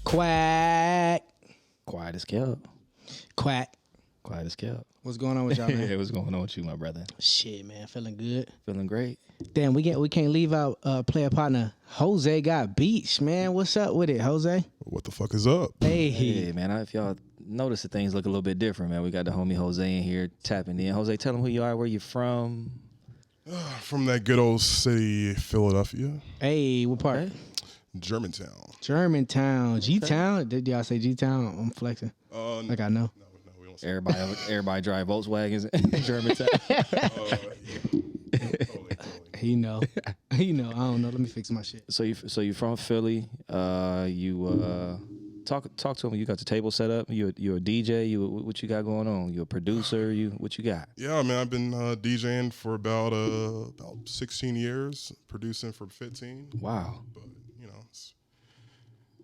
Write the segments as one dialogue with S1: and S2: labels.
S1: Quack.
S2: Quiet as kept.
S1: Quack.
S2: Quiet as kept.
S1: What's going on with y'all, man?
S2: Yeah, what's going on with you, my brother?
S1: Shit, man. Feeling good.
S2: Feeling great.
S1: Damn, we can't leave out player partner. Jose got beats, man. What's up with it, Jose?
S3: What the fuck is up?
S2: Hey, man. If y'all notice that things look a little bit different, man, we got the homie Jose in here tapping in. Jose, tell him who you are, where you from.
S3: From that good old city, Philadelphia.
S1: Hey, what part?
S2: Okay.
S3: Germantown.
S1: Germantown. G-Town? Did y'all say G-Town? I'm flexing. Like I know.
S3: No, we don't say
S2: Everybody drive Volkswagens in Germantown.
S3: Totally.
S1: He know. He know. I don't know. Let me fix my shit.
S2: So you from Philly. Talk to him. You got the table set up. You're a DJ. What you got going on? You a producer. What you got?
S3: Yeah, man, I've been DJing for about 16 years, producing for 15.
S2: Wow.
S3: But,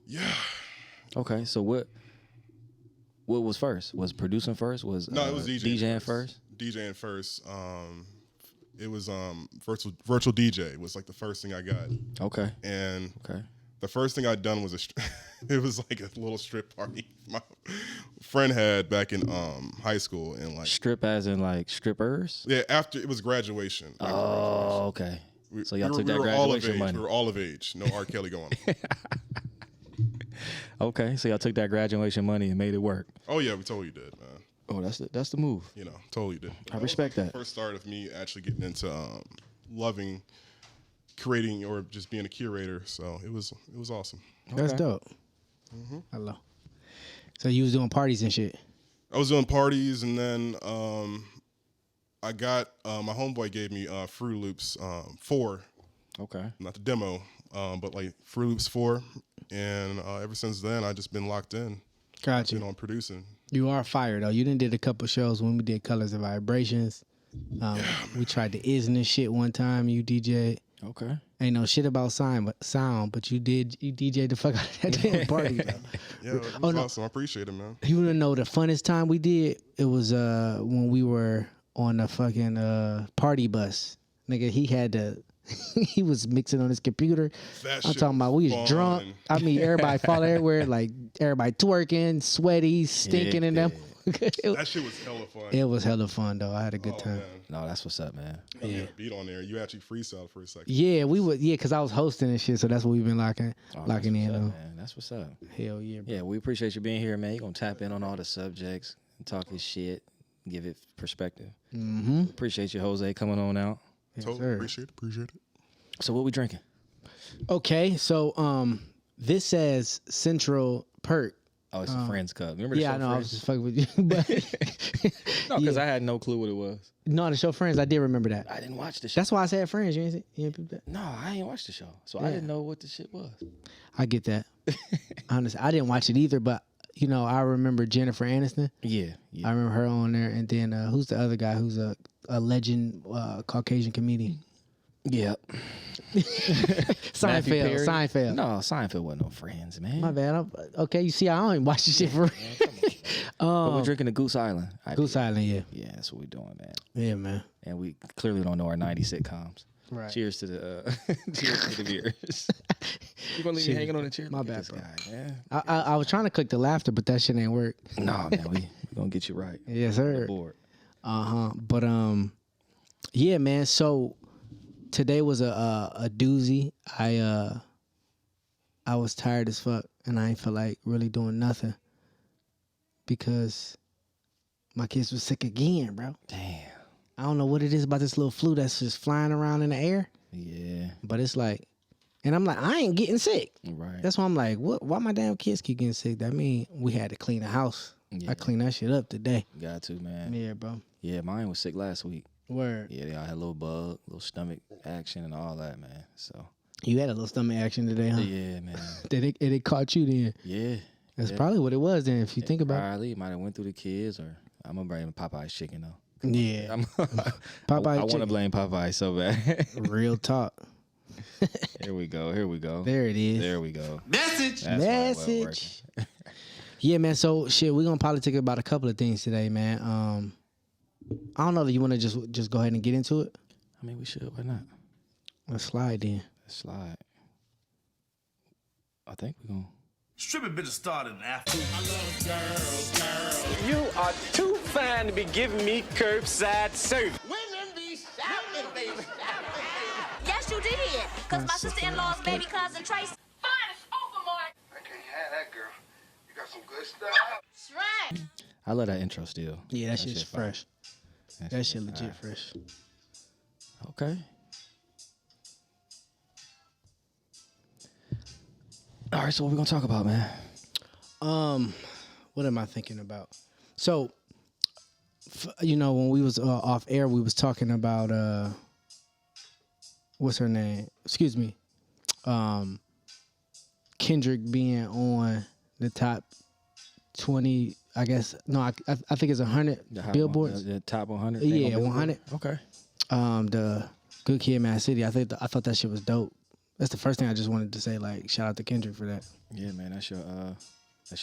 S3: yeah.
S2: Okay, so what was first? Was producing first? Was
S3: No, it was DJing
S2: first?
S3: DJing first. It was virtual DJ was like the first thing I got.
S2: Okay.
S3: And
S2: Okay.
S3: the first thing I'd done was it was like a little strip party my friend had back in high school, and like
S2: Strip as in like strippers?
S3: yeah, after it was graduation.
S2: Oh, okay. So y'all took that
S3: we were all of
S2: graduation
S3: age.
S2: money.
S3: We were all of age. No R. Kelly going on.
S2: Okay, so y'all took that graduation money and made it work.
S3: Oh yeah, we totally did, man.
S2: Oh, that's the move.
S3: Totally did.
S2: I respect that.
S3: The first start of me actually getting into loving creating or just being a curator. So it was awesome.
S1: That's dope. Hello. So you was doing parties and shit?
S3: I was doing parties, and then I got my homeboy gave me Fruit Loops 4.
S2: Okay.
S3: Not the demo, but like Fruit Loops 4. And ever since then, I've just been locked in.
S1: Gotcha.
S3: On producing.
S1: You are fire, though. You done did a couple shows when we did Colors and Vibrations. We tried the Isn't shit one time. You DJ'd.
S2: Okay.
S1: Ain't no shit about sound, but you DJ'd the fuck out of that damn party.
S3: Yeah, it was awesome. I appreciate it, man.
S1: You wanna know the funnest time we did? It was when we were on the fucking party bus. Nigga, he had to. He was mixing on his computer. I'm talking about we was drunk. I mean, everybody fall everywhere, like everybody twerking, sweaty, stinking in them.
S3: That shit was hella fun.
S1: It was hella fun though. I had a good time.
S3: Man.
S2: No, that's what's up, man.
S3: Yeah, beat on there. You actually freestyle for a second.
S1: Yeah, we would. Yeah, because I was hosting and shit, so that's what we've been locking in on.
S2: Man, that's what's up.
S1: Hell yeah, bro.
S2: Yeah, we appreciate you being here, man. You're gonna tap in on all the subjects and talk his shit, give it perspective.
S1: Mm-hmm.
S2: Appreciate you, Jose, coming on out.
S1: Yes,
S3: Totally
S1: sir.
S3: appreciate it.
S2: So what we drinking?
S1: Okay, so this says Central Perk.
S2: Oh, it's a Friends cup. Remember the show
S1: Yeah, I know. I was
S2: Friends?
S1: just fucking with you, but
S2: No, because I had no clue what it was.
S1: no, the show Friends. I did remember that.
S2: I didn't watch the show.
S1: That's why I said Friends. You ain't see? You ain't peep that?
S2: No, I ain't watched the show, so I
S1: Yeah.
S2: didn't know what the shit was.
S1: I get that. Honestly, I didn't watch it either, but I remember Jennifer Aniston.
S2: Yeah.
S1: I remember her on there, and then who's the other guy who's a legend Caucasian comedian?
S2: Yep.
S1: Seinfeld.
S2: No, Seinfeld wasn't no Friends, man.
S1: My bad. Okay, you see, I don't even watch this shit for real.
S2: But we're drinking the Goose Island.
S1: Goose Island, yeah.
S2: Yeah, that's what we're doing, man.
S1: Yeah, man.
S2: And we clearly don't know our 90s sitcoms.
S1: Right.
S2: Cheers to the cheers to the beers. You gonna leave me hanging on the chair?
S1: My
S2: Look at
S1: bad,
S2: this
S1: bro.
S2: guy, man.
S1: I was trying to click the laughter, but that shit ain't work.
S2: Nah, man, we gonna get you right.
S1: Yes, sir.
S2: Board.
S1: But yeah, man. So today was a doozy. I was tired as fuck, and I ain't feel like really doing nothing because my kids was sick again, bro.
S2: Damn.
S1: I don't know what it is about this little flu that's just flying around in the air,
S2: Yeah.
S1: but it's like, and I'm like, I ain't getting sick.
S2: Right.
S1: That's why I'm like, what? Why my damn kids keep getting sick? That mean we had to clean the house.
S2: Yeah.
S1: I cleaned that shit up today.
S2: Got to, man.
S1: Yeah, bro.
S2: Yeah, mine was sick last week.
S1: Word.
S2: Yeah, they all had a little bug, little stomach action and all that, man. So
S1: You had a little stomach action today, huh?
S2: yeah, man.
S1: It caught you then.
S2: Yeah.
S1: That's probably what it was then, if you think about it.
S2: Probably might have went through the kids, or I'm gonna blame Popeye's chicken though.
S1: Yeah.
S2: I want to blame Popeye so bad.
S1: Real talk.
S2: Here we go.
S1: There it is.
S2: There we go.
S4: Message.
S2: That's why it wasn't
S1: Message. Yeah, man. So shit, we're gonna politic about a couple of things today, man. I don't know if you wanna just go ahead and get into it.
S2: I mean, we should. Why not?
S1: Let's slide then.
S2: Let's slide. I think we're gonna.
S4: Stripping bitches started in Africa. I love girls.
S5: You are too fine to be giving me curbside service.
S6: Women be shouting, baby.
S7: Yes, you did. Because my sister-in-law's baby cousin Trace.
S6: Fine, it's over, Mark.
S8: I can't have that girl. You got some good stuff.
S6: That's right.
S2: I love that intro still.
S1: Yeah, that shit's
S2: fire.
S1: fresh. That shit legit fresh.
S2: Okay. All right, so what we gonna talk about, man?
S1: What am I thinking about? So, when we was off air, we was talking about what's her name? Excuse me, Kendrick being on the top 20. I guess no, I think it's 100 billboards.
S2: The top 100.
S1: Yeah, 100.
S2: Okay.
S1: The Good Kid, Mad City. I thought that shit was dope. That's the first thing I just wanted to say. Like, shout out to Kendrick for that.
S2: Yeah, man, that's your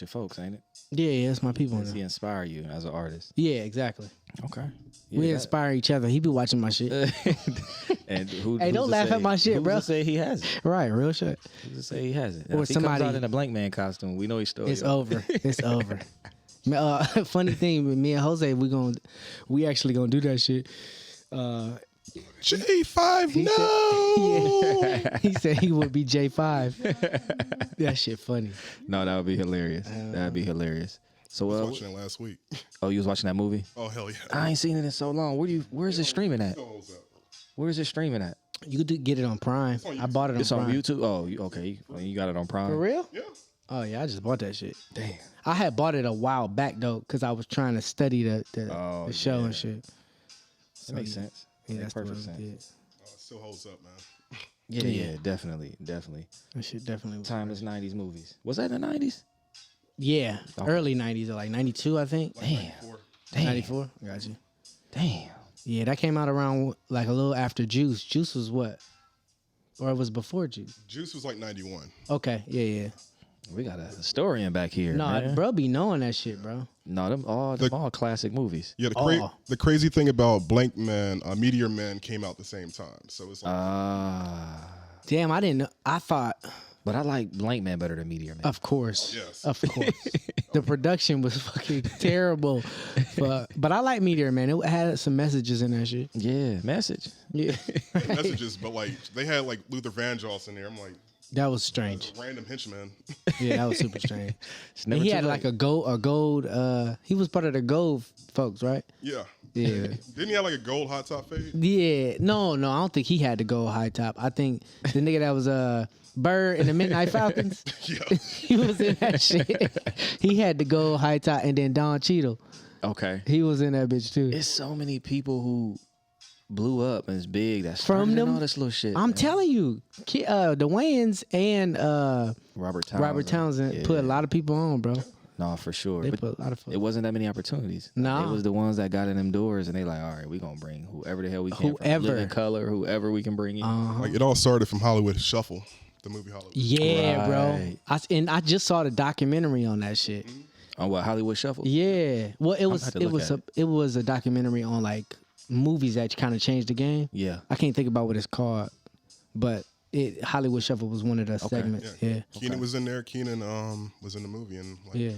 S2: folks, ain't it?
S1: Yeah, that's my people.
S2: Does he inspire you as an artist?
S1: Yeah, exactly.
S2: Okay.
S1: We inspire each other. He be watching my shit.
S2: And who?
S1: Hey, don't laugh at my shit, bro.
S2: Who's to say he has it?
S1: Right, real shit.
S2: Who's to say he has it?
S1: Or
S2: If he
S1: somebody
S2: comes out in a blank man costume, we know he's still.
S1: It's over. It's over. Funny thing with me and Jose, we actually gonna do that shit.
S3: J5,
S1: He said he would be J5. That shit funny.
S2: No, that would be hilarious. That'd be hilarious. So,
S3: I was watching it last week.
S2: Oh, you was watching that movie?
S3: Oh, hell yeah.
S2: I ain't seen it in so long. Where's it streaming at? Where's it streaming at?
S1: You could get it on Prime. I bought it on
S2: It's
S1: Prime.
S2: on YouTube? Oh, okay. You got it on Prime?
S1: For real?
S3: Yeah.
S1: Oh yeah, I just bought that shit.
S2: Damn.
S1: I had bought it a while back though, because I was trying to study the show and shit.
S2: That makes sense.
S1: Yeah,
S2: Makes
S1: that's the
S2: perfect
S1: one
S2: sense.
S1: we did.
S3: It still holds up, man.
S2: Yeah, definitely.
S1: That shit definitely was.
S2: Timeless 90s movies. Was that in the 90s?
S1: Yeah,
S2: Okay.
S1: early 90s, or like 92, I think.
S2: Damn.
S1: 94. Got you.
S2: Damn.
S1: Yeah, that came out around like a little after Juice. Juice was what? Or it was before Juice?
S3: Juice was like 91.
S1: Okay, yeah.
S2: We got a historian back here.
S1: No,
S2: man.
S1: bro be knowing that shit, bro.
S2: No, them all classic movies.
S3: Yeah,
S1: Oh.
S3: the crazy thing about Blank Man, Meteor Man came out the same time. So it's like,
S1: Damn, I didn't know. I thought,
S2: But I like Blank Man better than Meteor Man.
S1: of course.
S3: Yes.
S1: Of course. The production was fucking terrible. But I like Meteor, man. It had some messages in that shit.
S2: Yeah, message.
S1: Yeah.
S3: messages, but like they had like Luther Vandross in there. I'm like,
S1: That was strange.
S3: a random henchman.
S1: Yeah, that was super strange.
S2: It's
S1: And
S2: never
S1: he
S2: too
S1: had
S2: late.
S1: like a gold, he was part of the gold folks, right?
S3: Yeah.
S1: Yeah.
S3: Didn't he have like a gold hot top fade?
S1: Yeah. No, I don't think he had the gold high top. I think the nigga that was Bird in the Midnight Falcons,
S3: Yeah.
S1: he was in that shit. He had the gold high top, and then Don Cheadle,
S2: Okay.
S1: he was in that bitch too.
S2: It's so many people who blew up and is big that's
S1: From them,
S2: all this little shit.
S1: I'm
S2: man.
S1: telling you, the Wayans and
S2: Robert Townsend.
S1: Robert Townsend put a lot of people on, bro.
S2: No, for sure.
S1: They
S2: But
S1: put a lot of
S2: it wasn't that many opportunities.
S1: Nah.
S2: It was the ones that got in them doors and they like, all right, we gonna bring whoever the hell we can.
S1: Whoever.
S2: From Living Color, whoever we can bring in.
S3: Like it all started from Hollywood Shuffle, the movie Hollywood.
S1: Yeah,
S2: Right.
S1: bro. I just saw the documentary on that shit.
S2: On what, Hollywood Shuffle?
S1: Yeah. Well, it was
S2: have to look at
S1: it was a documentary on like movies that kind of changed the game.
S2: Yeah.
S1: I can't think about what it's called, but Hollywood Shuffle was one of the segments. Yeah.
S3: Keenan was in there. Keenan was in the movie and like,
S1: Yeah.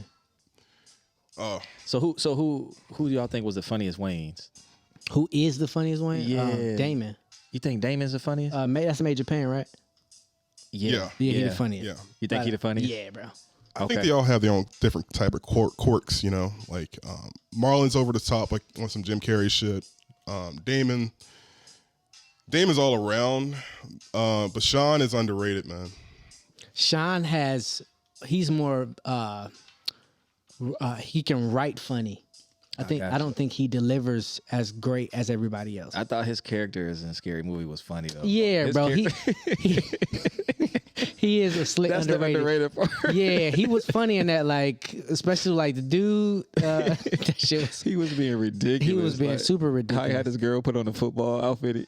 S2: So who do y'all think was the funniest Waynes?
S1: Who is the funniest one?
S2: Yeah.
S1: Damon.
S2: You think Damon's the funniest?
S1: That's Major Pain, right?
S3: Yeah.
S1: Yeah, he the funniest.
S3: Yeah.
S2: You think he the funniest?
S1: Yeah, bro.
S3: I think they all have their own different type of quirks, you know. Like Marlon's over the top, like on some Jim Carrey shit. Damon's all around, but Sean is underrated, man.
S1: Sean he's more he can write funny. I don't think he delivers as great as everybody else.
S2: I thought his characters in Scary Movie was funny though.
S1: Yeah,
S2: His
S1: bro.
S2: character-
S1: He is a slick
S2: That's
S1: underrated.
S2: the underrated part.
S1: Yeah, he was funny in that, like, especially like the dude. That shit was.
S2: He was being ridiculous.
S1: He was being super
S2: How
S1: ridiculous.
S2: he had this girl put on a football outfit.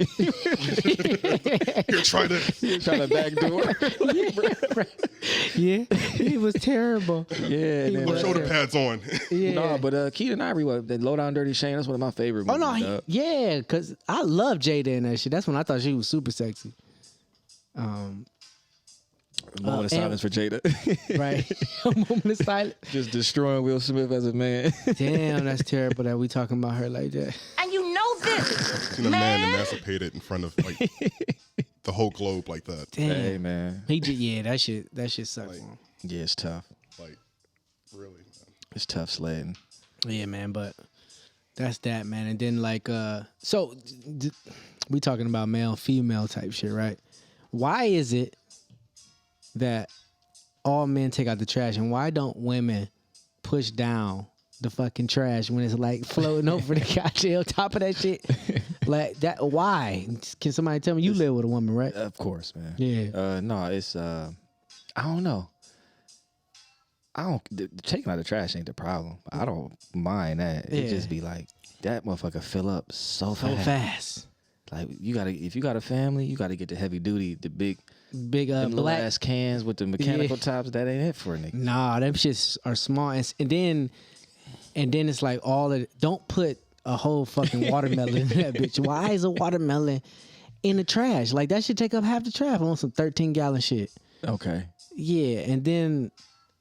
S3: You're trying to
S2: backdoor.
S1: Yeah, he was terrible.
S2: Yeah.
S1: He
S2: and
S3: put
S1: was.
S3: shoulder pads on.
S1: Yeah.
S2: No, but Keaton Ivory, the Low Down Dirty Shame, that's one of my favorite
S1: Oh
S2: movies.
S1: no, yeah, because I love Jada in that shit. That's when I thought she was super sexy.
S2: A moment of silence for Jada.
S1: Right. A moment of silence.
S2: Just destroying Will Smith as a man.
S1: Damn, that's terrible that we talking about her like that.
S7: And you know this,
S3: Seen a man emancipated in front of like the whole globe like that.
S1: Damn.
S2: Hey, man.
S1: He just, yeah, that shit sucks.
S3: Like,
S2: Yeah, it's tough.
S3: like really, man.
S2: It's tough sledding.
S1: Yeah, man, but that's that, man. And then like, so we talking about male, female type shit, right? Why is it that all men take out the trash, and why don't women push down the fucking trash when it's like floating over the goddamn top of that shit? Like that, why? Can somebody tell me? You live with a woman, right?
S2: Of course, man.
S1: Yeah.
S2: No, it's I don't know. Taking out the trash ain't the problem. I don't mind that. It just be like that motherfucker fill up so fast. Like if you got a family, you gotta get the heavy duty, the big them little
S1: black
S2: ass cans with the mechanical tops. That ain't it for a nigga.
S1: Nah, them shits are small, and then it's like all of don't put a whole fucking watermelon in that bitch. Why is a watermelon in the trash? Like that should take up half the trash on some 13-gallon shit.
S2: Okay.
S1: Yeah, and then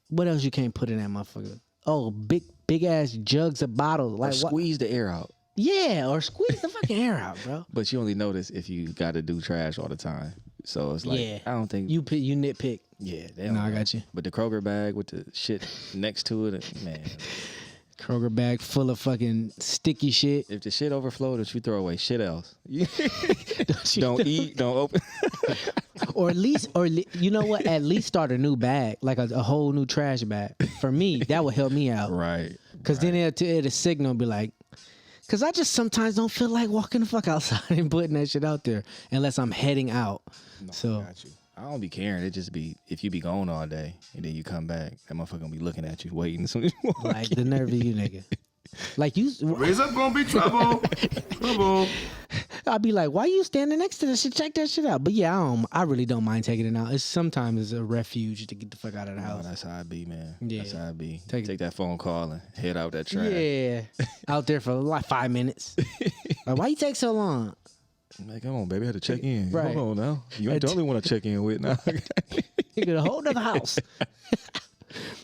S1: what else you can't put in that motherfucker? Oh, big ass jugs of bottles. Like
S2: Or squeeze the air out.
S1: Yeah, or squeeze the fucking air out, bro.
S2: But you only notice if you got to do trash all the time. So it's like I don't think
S1: you nitpick.
S2: Yeah,
S1: No, I got you.
S2: But the Kroger bag with the shit next to it, man.
S1: Kroger bag full of fucking sticky shit.
S2: If the shit overflowed, if you throw away shit else. Don't eat, don't open.
S1: or you know what? At least start a new bag, like a whole new trash bag. For me, that would help me out.
S2: Right.
S1: Because then it'll signal and be like, because I just sometimes don't feel like walking the fuck outside and putting that shit out there unless I'm heading out.
S2: No,
S1: so
S2: I got you. I don't be caring. It just be if you be gone all day and then you come back, that motherfucker gonna be looking at you, waiting.
S1: Like the nerve of you, nigga. Like you,
S4: Raise up, gonna be trouble. Trouble.
S1: I'd be like, why you standing next to this shit? Check that shit out. But yeah, I really don't mind taking it out. It's sometimes a refuge to get the fuck out of the house.
S2: That's how I be, man.
S1: Yeah.
S2: That's how I be.
S1: Take
S2: that phone call and head out that trash.
S1: Yeah, out there for like 5 minutes. Like, why you take so long?
S2: Like, come on, baby, I had to check in.
S1: Right.
S2: Hold on now. You ain't the only one to check in with now.
S1: You get a whole other house.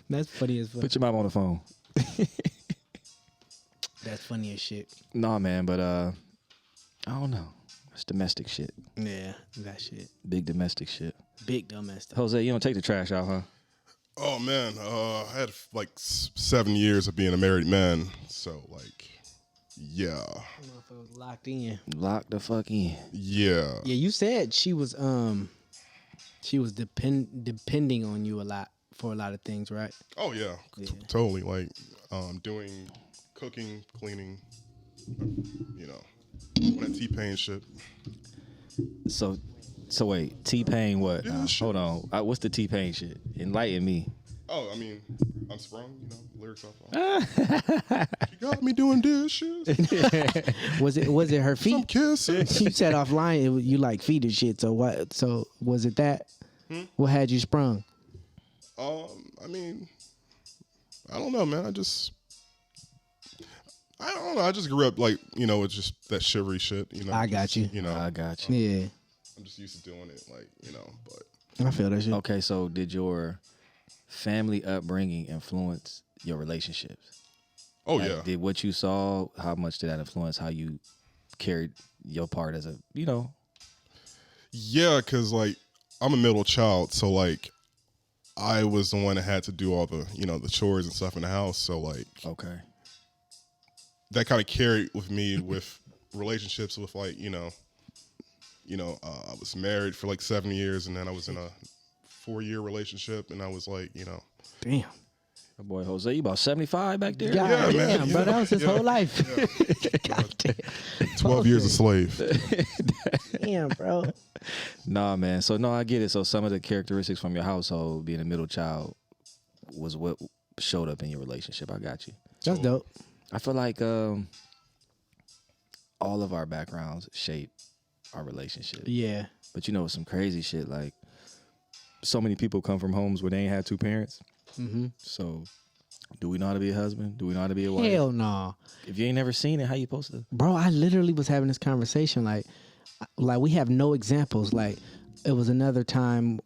S1: That's funny as fuck.
S2: Put your mom on the phone.
S1: That's funny as shit.
S2: Nah, man, but I don't know. It's domestic shit.
S1: Yeah, that shit.
S2: Big domestic shit.
S1: Big domestic.
S2: Jose, you don't take the trash out, huh?
S3: Oh man, I had like 7 years of being a married man, so like, yeah.
S1: Motherfucker was locked in.
S2: Lock the fuck in.
S3: Yeah.
S1: Yeah, you said she was depending on you a lot for a lot of things, right?
S3: Oh yeah, totally. Like doing cooking, cleaning, you know, when that T-Pain shit.
S2: So wait, T-Pain what?
S3: Yeah,
S2: Hold on. What's the T-Pain shit? Enlighten me.
S3: Oh, I mean, Unsprung, you know, lyrics off. You got me doing dishes.
S1: Was it her feet?
S3: Some kisses.
S1: You said offline you like feet and shit. So what? So was it that? What had you sprung?
S3: I mean, I don't know, man. I don't know. I just grew up like, you know, with just that shivery shit. You know,
S1: I got you.
S3: You know,
S2: I got you.
S1: Yeah,
S3: I'm just used to doing it, like, you know. But
S1: I feel that shit.
S2: Okay, so did your family upbringing influence your relationships?
S3: oh
S2: Like,
S3: yeah,
S2: Did what you saw, how much did that influence how you carried your part as a, you know?
S3: yeah, because like I'm a middle child, so like I was the one that had to do all the, you know, the chores and stuff in the house. So like,
S2: Okay.
S3: that kind of carried with me with relationships with like, I was married for like 7 years, and then I was in a 4-year relationship, and I was like, you know,
S1: Damn.
S2: Oh boy, Jose, you about 75 back there?
S1: God
S3: Yeah, man.
S1: damn, bro, that was his whole life. God damn.
S3: 12 years a slave.
S1: Damn, bro.
S2: Nah, man. So, no, I get it. So, some of the characteristics from your household, being a middle child, was what showed up in your relationship. I got you.
S1: That's dope.
S2: I feel like all of our backgrounds shape our relationship.
S1: Yeah.
S2: But you know, some crazy shit. Like, so many people come from homes where they ain't had two parents.
S1: Mm-hmm.
S2: So, do we know how to be a husband? Do we know how to be a wife?
S1: Hell no.
S2: If you ain't never seen it, how you supposed to?
S1: Bro, I literally was having this conversation like we have no examples. Like it was another time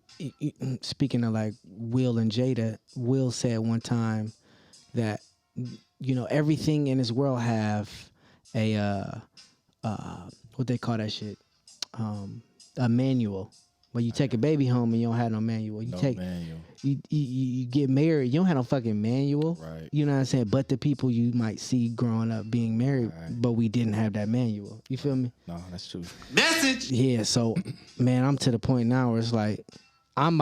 S1: speaking of like Will and Jada, Will said one time that everything in this world have a what they call that shit, a manual. When you take a baby home and you don't have no manual,
S2: Manual.
S1: You get married, you don't have no fucking manual.
S2: Right.
S1: You know what I'm saying? But the people you might see growing up being married, but we didn't have that manual. You feel me?
S2: No, that's true.
S4: Message.
S1: Yeah. So, man, I'm to the point now where it's like I'm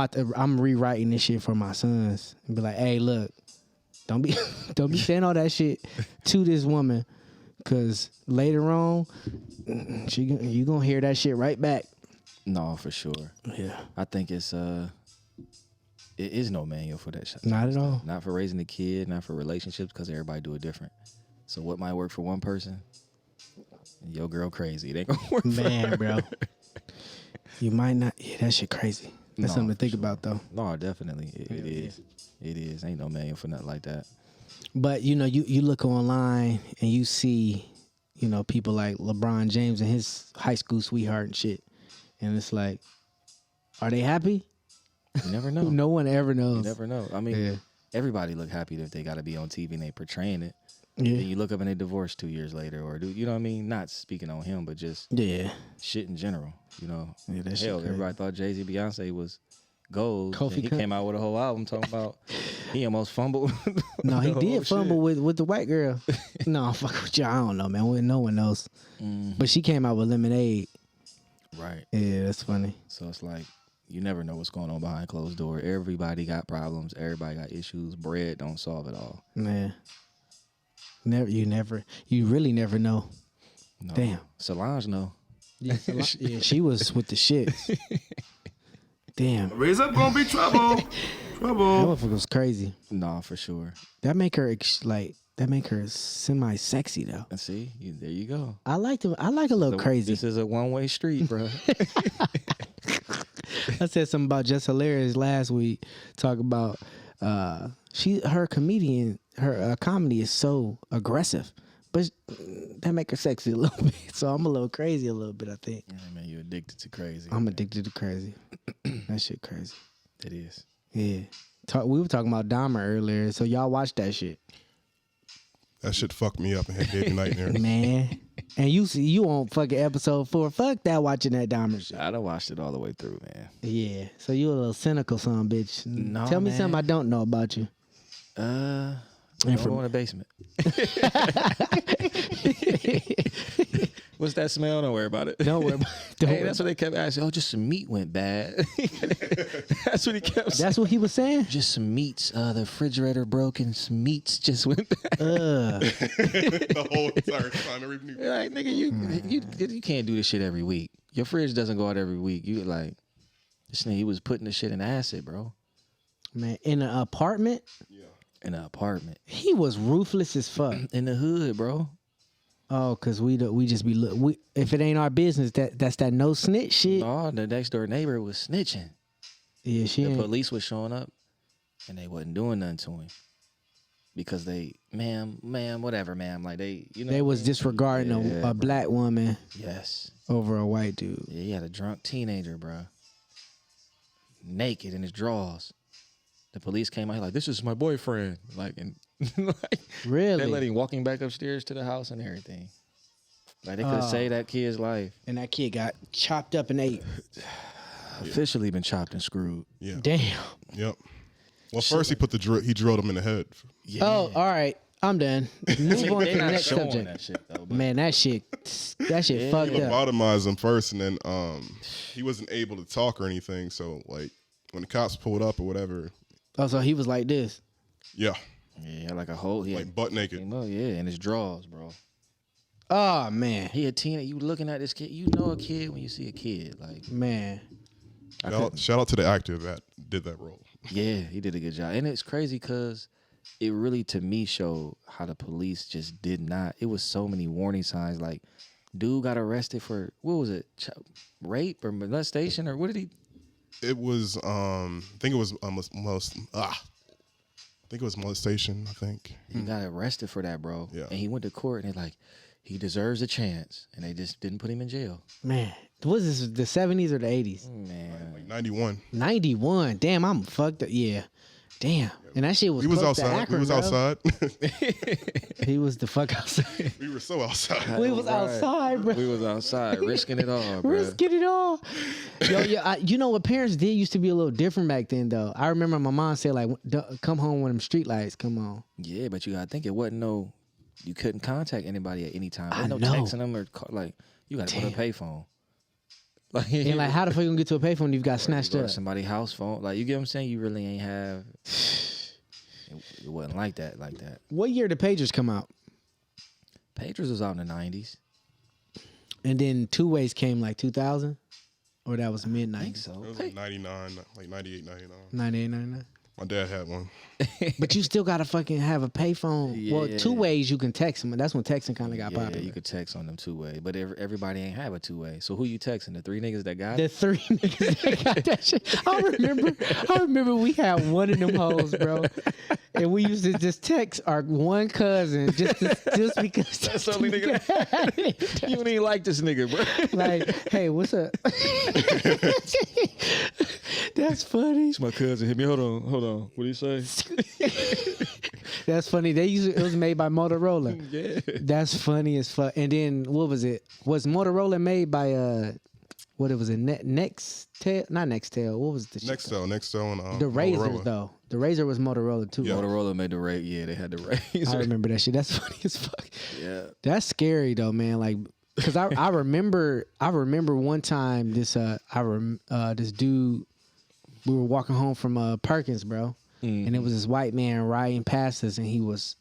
S1: rewriting this shit for my sons and be like, hey, look, don't be saying all that shit to this woman, cause later on, you gonna hear that shit right back.
S2: No, for sure.
S1: Yeah.
S2: I think it is no manual for that shit.
S1: Not at all.
S2: Not for raising a kid, not for relationships, because everybody do it different. So what might work for one person, your girl crazy. It ain't gonna work for her.
S1: Bro. You might not. Yeah, that shit crazy. That's something to think about, though.
S2: No, definitely. It is. It is. Ain't no manual for nothing like that.
S1: But, you look online and you see, people like LeBron James and his high school sweetheart and shit. And it's like, are they happy?
S2: You never know.
S1: No one ever knows.
S2: You never know. I mean, everybody look happy if they got to be on TV and they portraying it.
S1: Yeah.
S2: Then you look up and they divorced 2 years later, or you know what I mean? Not speaking on him, but just shit in general.
S1: Yeah,
S2: Hell, everybody thought Jay-Z, Beyonce was gold. He came out with a whole album talking about he almost fumbled.
S1: No, he did fumble with the white girl. No, fuck with you. I don't know, man. No one knows. Mm-hmm. But she came out with Lemonade.
S2: Right.
S1: Yeah, that's funny.
S2: So it's like, you never know what's going on behind closed doors. Everybody got problems. Everybody got issues. Bread don't solve it all.
S1: Man. You really never know.
S2: No.
S1: Damn.
S2: Solange know.
S1: Yeah, she was with the shits. Damn.
S4: Raise up, gonna be trouble. Trouble.
S1: That motherfucker was crazy.
S2: No, for sure.
S1: That make her semi-sexy though.
S2: And see, there you go.
S1: I like a little crazy.
S2: This is a one-way street, bro.
S1: I said something about Just Hilarious last week. Talk about her comedy is so aggressive, but that make her sexy a little bit. So I'm a little crazy a little bit, I think.
S2: Yeah, man, you're addicted to crazy.
S1: I'm addicted to crazy. That shit crazy.
S2: It is.
S1: Yeah. We were talking about Dahmer earlier, so y'all watch that shit.
S3: That shit fucked me up and gave me nightmares.
S1: Man. And you on fucking episode 4. Fuck that, watching that Dahmer shit.
S2: I done watched it all the way through, man.
S1: Yeah. So you a little cynical son, bitch.
S2: No,
S1: Tell me
S2: man.
S1: something I don't know about you.
S2: Don't go in the basement. What's that smell? Don't worry about it.
S1: Don't worry about it.
S2: Hey, that's what they kept asking. Oh, just some meat went bad. That's what he kept saying.
S1: That's what he was saying?
S2: Just some meats. The refrigerator broke and some meats just went bad.
S3: The whole entire time.
S2: Like, nigga, you can't do this shit every week. Your fridge doesn't go out every week. You like, this nigga, he was putting the shit in acid, bro.
S1: Man, in an apartment?
S3: Yeah.
S2: In an apartment.
S1: He was ruthless as fuck.
S2: In the hood, bro.
S1: Oh, cause we just be if it ain't our business, that's that no snitch shit.
S2: No, the next door neighbor was snitching.
S1: Yeah,
S2: The police was showing up, and they wasn't doing nothing to him because they, ma'am, whatever, ma'am, like they
S1: was disregarding a black woman.
S2: Yes.
S1: Over a white dude.
S2: Yeah, he had a drunk teenager, bro. Naked in his drawers. The police came out like, this is my boyfriend. Like, and like,
S1: really?
S2: They let him walking back upstairs to the house and everything. Like, they could save that kid's life.
S1: And that kid got chopped up and ate.
S2: Officially been chopped and screwed.
S3: Yeah.
S1: Damn.
S3: Yep. Well, first he drilled him in the head.
S2: Yeah.
S1: Oh, all right. I'm done. Move on to the next subject.
S2: That shit, though,
S1: man, that shit fucked up.
S3: He lobotomized him first, and then he wasn't able to talk or anything. So, like, when the cops pulled up or whatever.
S1: Oh, so he was like this?
S3: Yeah.
S2: Yeah, like a whole...
S3: Like butt naked.
S2: Yeah, in his drawers, bro.
S1: Oh, man.
S2: He a teenager. You looking at this kid. You know a kid when you see a kid. Like,
S1: man.
S3: Shout out to the actor that did that role.
S2: Yeah, he did a good job. And it's crazy because it really, to me, showed how the police just did not... It was so many warning signs. Like, dude got arrested for... What was it? Rape or molestation? Or what did he...
S3: It was, I think it was molestation, I think.
S2: He got arrested for that, bro.
S3: Yeah.
S2: And he went to court and they're like, he deserves a chance. And they just didn't put him in jail.
S1: Man. Was this the 70s or the 80s?
S2: Man.
S3: Like 91.
S1: 91. Damn, I'm fucked up. Yeah. Damn. And that shit was
S3: We was
S1: close to
S3: outside.
S1: Akron,
S3: We was
S1: bro.
S3: outside.
S1: He was the fuck outside.
S3: We were so outside.
S1: We was outside, bro.
S2: We was outside risking it all, bro.
S1: Risking it all. Yo, you know what parents did used to be a little different back then, though. I remember my mom said, like, come home when them street lights come on.
S2: Yeah, but you gotta think it wasn't no. You couldn't contact anybody at any time. There
S1: I
S2: was no
S1: know.
S2: texting them or like you gotta go to a payphone. Like,
S1: And like, how the fuck you gonna get to a payphone if you got snatched
S2: go to
S1: up?
S2: somebody's house phone. Like, you get what I'm saying? You really ain't have. It wasn't like that.
S1: What year did pagers come out?
S2: Pagers was out in the 90s.
S1: And then two ways came like 2000, or that was mid 90s.
S2: I think so.
S3: It was like 99, like 98, 99.
S1: 98, 99.
S3: My dad had one.
S1: But you still gotta fucking have a payphone. Well,
S2: Yeah.
S1: two ways you can text them. That's when texting kind of got
S2: Yeah,
S1: popular.
S2: you could text on them two-way, but everybody ain't have a two-way. So who you texting? The three niggas that got
S1: The
S2: it?
S1: three niggas that got that shit. I remember we had one of them hoes, bro. And we used to just text our one cousin just because
S2: That's the only nigga. You don't even like this nigga, bro.
S1: Like, hey, what's up? That's funny.
S2: It's my cousin. Hit me. Hold on. What do you say?
S1: That's funny. It was made by Motorola.
S2: Yeah.
S1: That's funny as fuck. And then what was it? Was Motorola made by what it was a Nextel? Not Nextel. What was the shit?
S3: Nextel and
S1: The Razors
S3: Motorola.
S1: though. The Razor was Motorola too.
S3: Yeah.
S2: Motorola made the Razor. Yeah, they had the Razor.
S1: I remember that shit. That's funny as fuck.
S2: Yeah.
S1: That's scary though, man. Like, cause I remember one time this this dude, we were walking home from Perkins, bro, and it was this white man riding past us, and he was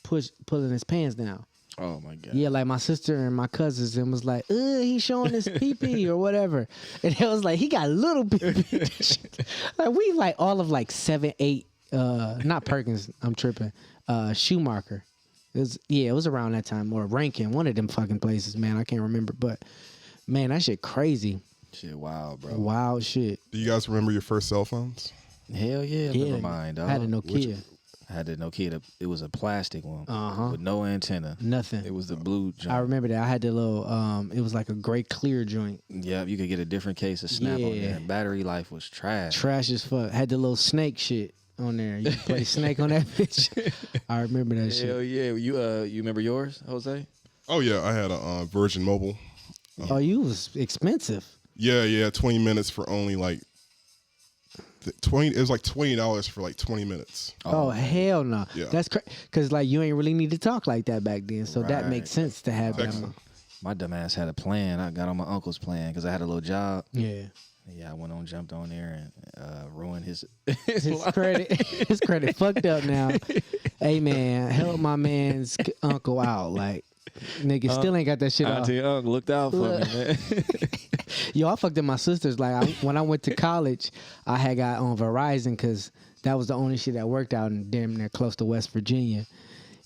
S1: pulling his pants down.
S2: Oh my god.
S1: Yeah, like my sister and my cousins, and was like, he's showing his pee-pee or whatever. And it was like, he got little pee-pee. Like, we like all of like 7, 8, not Perkins, I'm tripping, Schumacher. It was around that time, or Rankin, one of them fucking places, man. I can't remember, but man, that shit crazy.
S2: Shit wild, bro.
S1: Wild shit.
S3: Do you guys remember your first cell phones?
S2: Hell yeah. Never mind, dog.
S1: I had a Nokia.
S2: I had the Nokia. It was a plastic one
S1: Uh-huh.
S2: with no antenna.
S1: Nothing.
S2: It was the blue joint.
S1: I remember that. I had the little, it was like a gray clear joint.
S2: Yeah, you could get a different case of Snap on
S1: Yeah.
S2: there. Battery life was trash.
S1: Trash as fuck. Had the little snake shit on there. You could play Snake on that bitch. I remember that shit.
S2: Hell yeah. You remember yours, Jose?
S3: Oh yeah, I had a Virgin Mobile.
S1: Oh, you was expensive.
S3: Yeah, 20 minutes for only like 20. It was like $20 for like 20 minutes.
S1: Oh, hell no.
S3: Yeah.
S1: That's crazy. Because, like, you ain't really need to talk like that back then. So that
S2: Right.
S1: makes sense to have that.
S3: Texting.
S2: My dumb ass had a plan. I got on my uncle's plan because I had a little job.
S1: Yeah.
S2: Yeah, I jumped on there and ruined his
S1: His credit fucked up now. Hey, man, help my man's uncle out. Like, nigga still ain't got that shit off.
S2: Auntie Uncle looked out for me, man.
S1: Yo, I fucked up my sisters. Like, when I went to college, I had got on Verizon because that was the only shit that worked out in damn near close to West Virginia.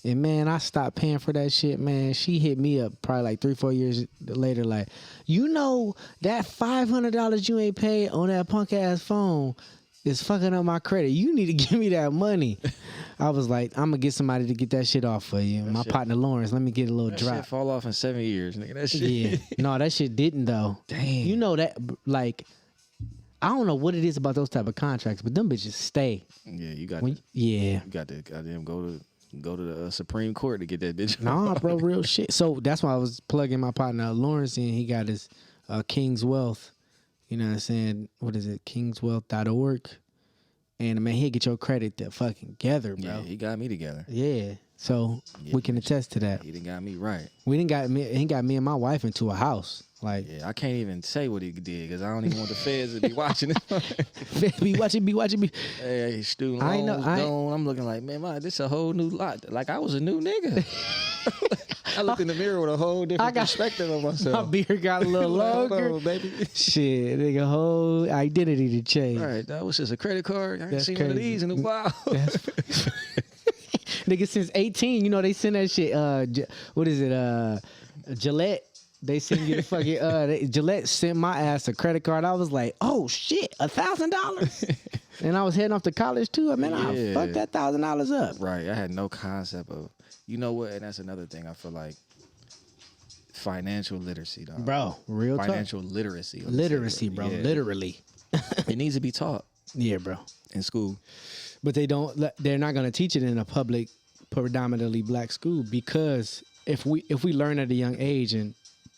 S1: And, man, I stopped paying for that shit, man. She hit me up probably like 3-4 years later like, you know that $500 you ain't paid on that punk-ass phone is fucking up my credit. You need to give me that money. I was like, I'm going to get somebody to get that shit off for you. My partner, Lawrence, let me get a little
S2: That
S1: drop.
S2: shit fall off in 7 years, nigga. That shit.
S1: Yeah. No, that shit didn't, though.
S2: Damn.
S1: You know that, like, I don't know what it is about those type of contracts, but them bitches stay.
S2: Yeah, you got
S1: Yeah.
S2: you got to goddamn go to the Supreme Court to get that bitch.
S1: Nah, bro, real shit. So that's why I was plugging my partner Lawrence in. He got his King's Wealth. You know what I'm saying? What is it? Kingswealth.org. And man, he'll get your credit to fucking together, bro.
S2: Yeah, he got me together.
S1: Yeah. So we can attest to that.
S2: He done got me right.
S1: He got me and my wife into a house. Like,
S2: Yeah, I can't even say what he did because I don't even want the feds to be watching it.
S1: be watching me.
S2: Hey, student
S1: I
S2: loans
S1: know,
S2: gone. I'm looking like, man, this a whole new lot. Like I was a new nigga. I looked in the mirror with a whole different perspective of
S1: My
S2: myself.
S1: beard got a little
S2: Hold
S1: longer.
S2: on, baby.
S1: Shit, nigga, whole identity to change.
S2: All right, that was just a credit card. I ain't
S1: That's
S2: seen one of
S1: crazy.
S2: these in a while.
S1: Nigga, since 18, you know, they send that shit, what is it, Gillette. They send you the fucking, Gillette sent my ass a credit card. I was like, oh shit, $1,000? And I was heading off to college too. I mean, I fucked that $1,000 up.
S2: Right. I had no concept of, you know what? And that's another thing I feel like. Financial literacy, dog.
S1: Bro, real talk.
S2: Financial literacy.
S1: Literacy, bro,
S2: Yeah.
S1: literally.
S2: It needs to be taught.
S1: Yeah, bro.
S2: In school.
S1: But they're not going to teach it in a public, predominantly black school, because if we learn at a young age, and